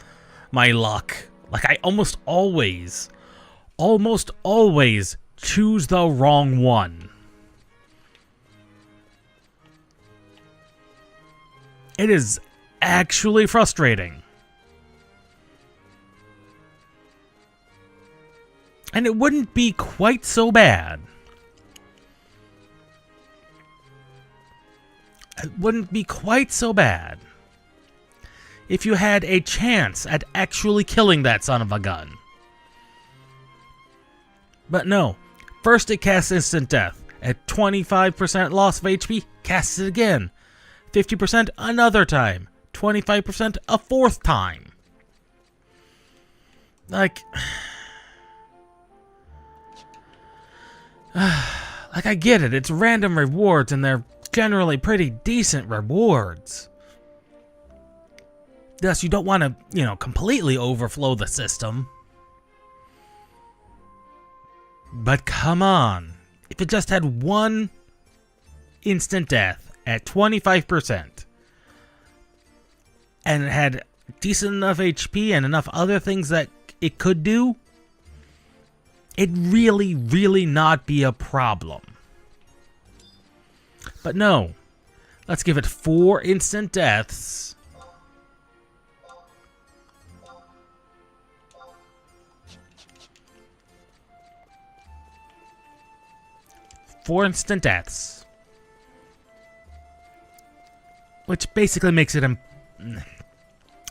S2: my luck. Like, I almost always choose the wrong one. It is actually frustrating. And it wouldn't be quite so bad. It wouldn't be quite so bad if you had a chance at actually killing that son of a gun. But no. First it casts instant death. At 25% loss of HP, casts it again. 50% another time. 25% a fourth time. Like... like, I get it. It's random rewards, and they're generally pretty decent rewards. Thus, you don't want to, completely overflow the system. But come on. If it just had one instant death at 25%, and it had decent enough HP and enough other things that it could do, it'd really not be a problem. But no. Let's give it 4 instant deaths. Four instant deaths. Which basically makes it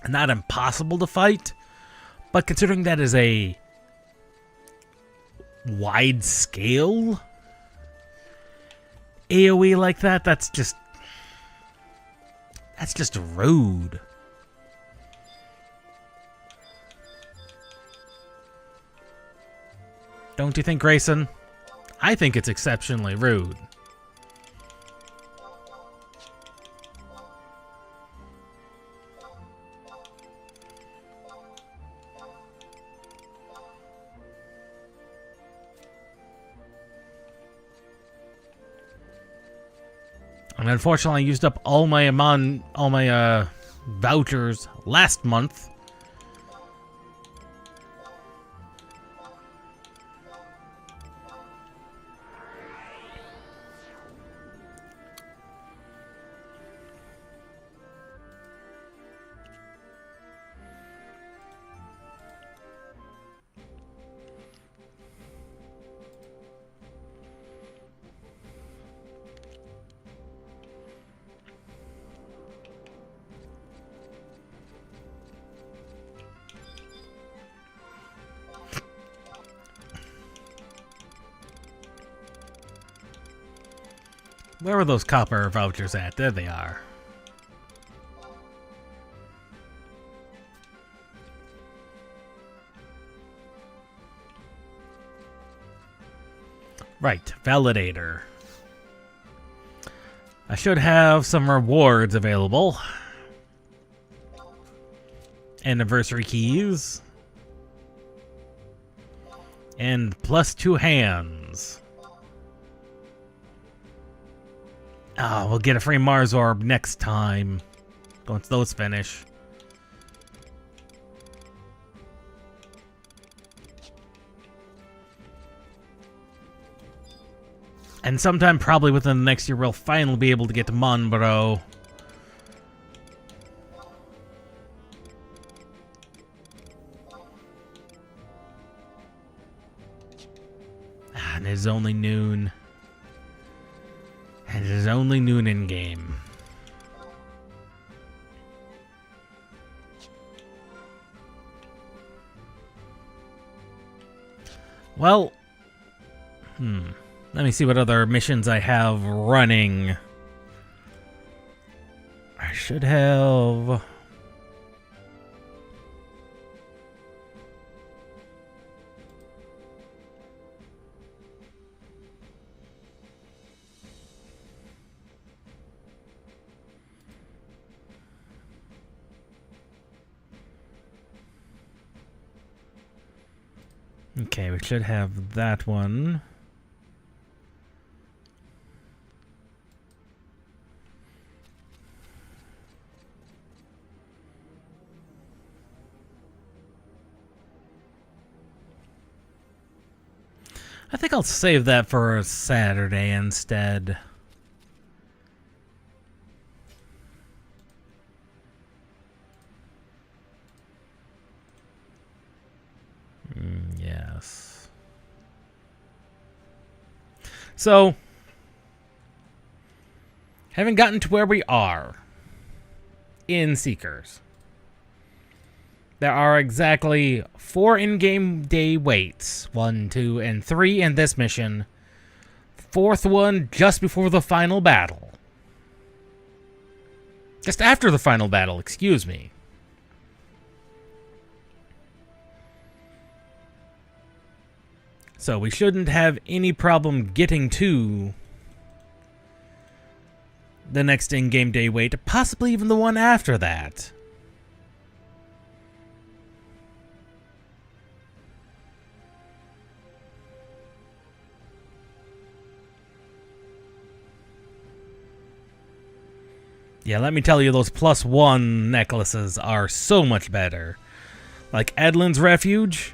S2: not impossible to fight. But considering that is a wide scale AoE like that, that's just rude. Don't you think, Grayson? I think it's exceptionally rude. And unfortunately, I used up all my vouchers last month. Where were those copper vouchers at? There they are. Right, validator. I should have some rewards available. Anniversary keys. And +2 hands. Oh, we'll get a free Mars Orb next time. Once those finish. And sometime probably within the next year, we'll finally be able to get to Monbro. And it is only noon. And it is only noon in game. Well, let me see what other missions I have running. I should have... Okay, we should have that one. I think I'll save that for Saturday instead. Yes. So, having gotten to where we are in Seekers, there are exactly 4 in-game day waits. 1, 2, and 3 in this mission. 4th one just before the final battle. Just after the final battle, excuse me. So we shouldn't have any problem getting to the next in-game day wait, possibly even the one after that. Yeah, let me tell you, those +1 necklaces are so much better. Like Edlin's Refuge,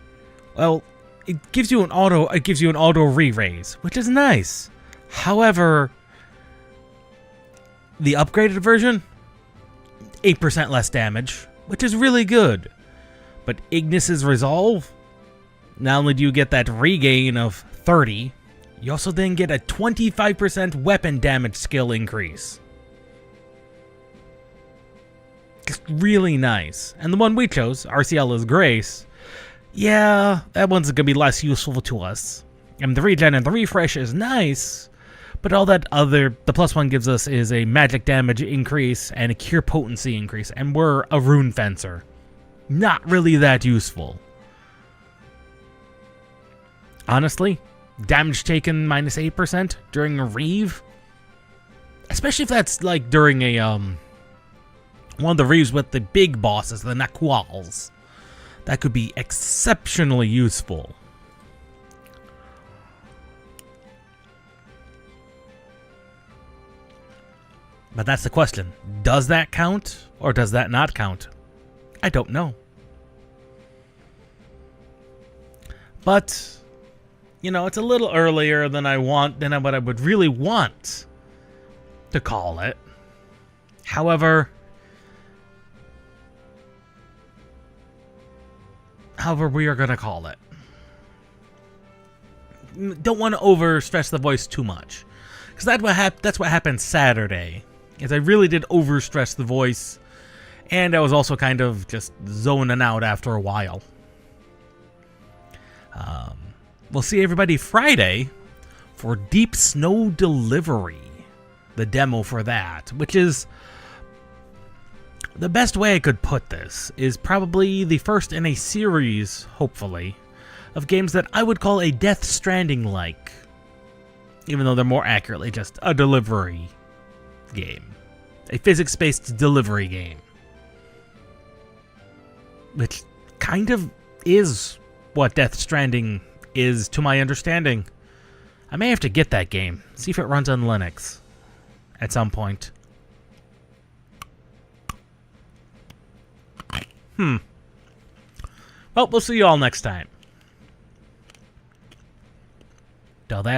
S2: well, it gives you an auto re-raise, which is nice. However, the upgraded version, 8% less damage, which is really good. But Ignis's Resolve, not only do you get that regain of 30, you also then get a 25% weapon damage skill increase. Just really nice. And the one we chose, Arciela's Grace, yeah, that one's going to be less useful to us. And the regen and the refresh is nice, but all that other, the +1 gives us is a magic damage increase and a cure potency increase, and we're a rune fencer. Not really that useful. Honestly, damage taken -8% during a Reeve, especially if that's like during a, one of the Reeves with the big bosses, the Naquals. That could be exceptionally useful. But that's the question. Does that count, or does that not count? I don't know. But, you know, it's a little earlier than what I would really want to call it. However, we are going to call it. Don't want to overstress the voice too much. Because that's what happened Saturday. Is I really did overstress the voice. And I was also kind of just zoning out after a while. We'll see everybody Friday for Deep Snow Delivery. The demo for that. Which is... the best way I could put this is probably the first in a series, hopefully, of games that I would call a Death Stranding-like. Even though they're more accurately just a delivery game. A physics-based delivery game. Which kind of is what Death Stranding is to my understanding. I may have to get that game. See if it runs on Linux at some point. Well, we'll see you all next time. Till then.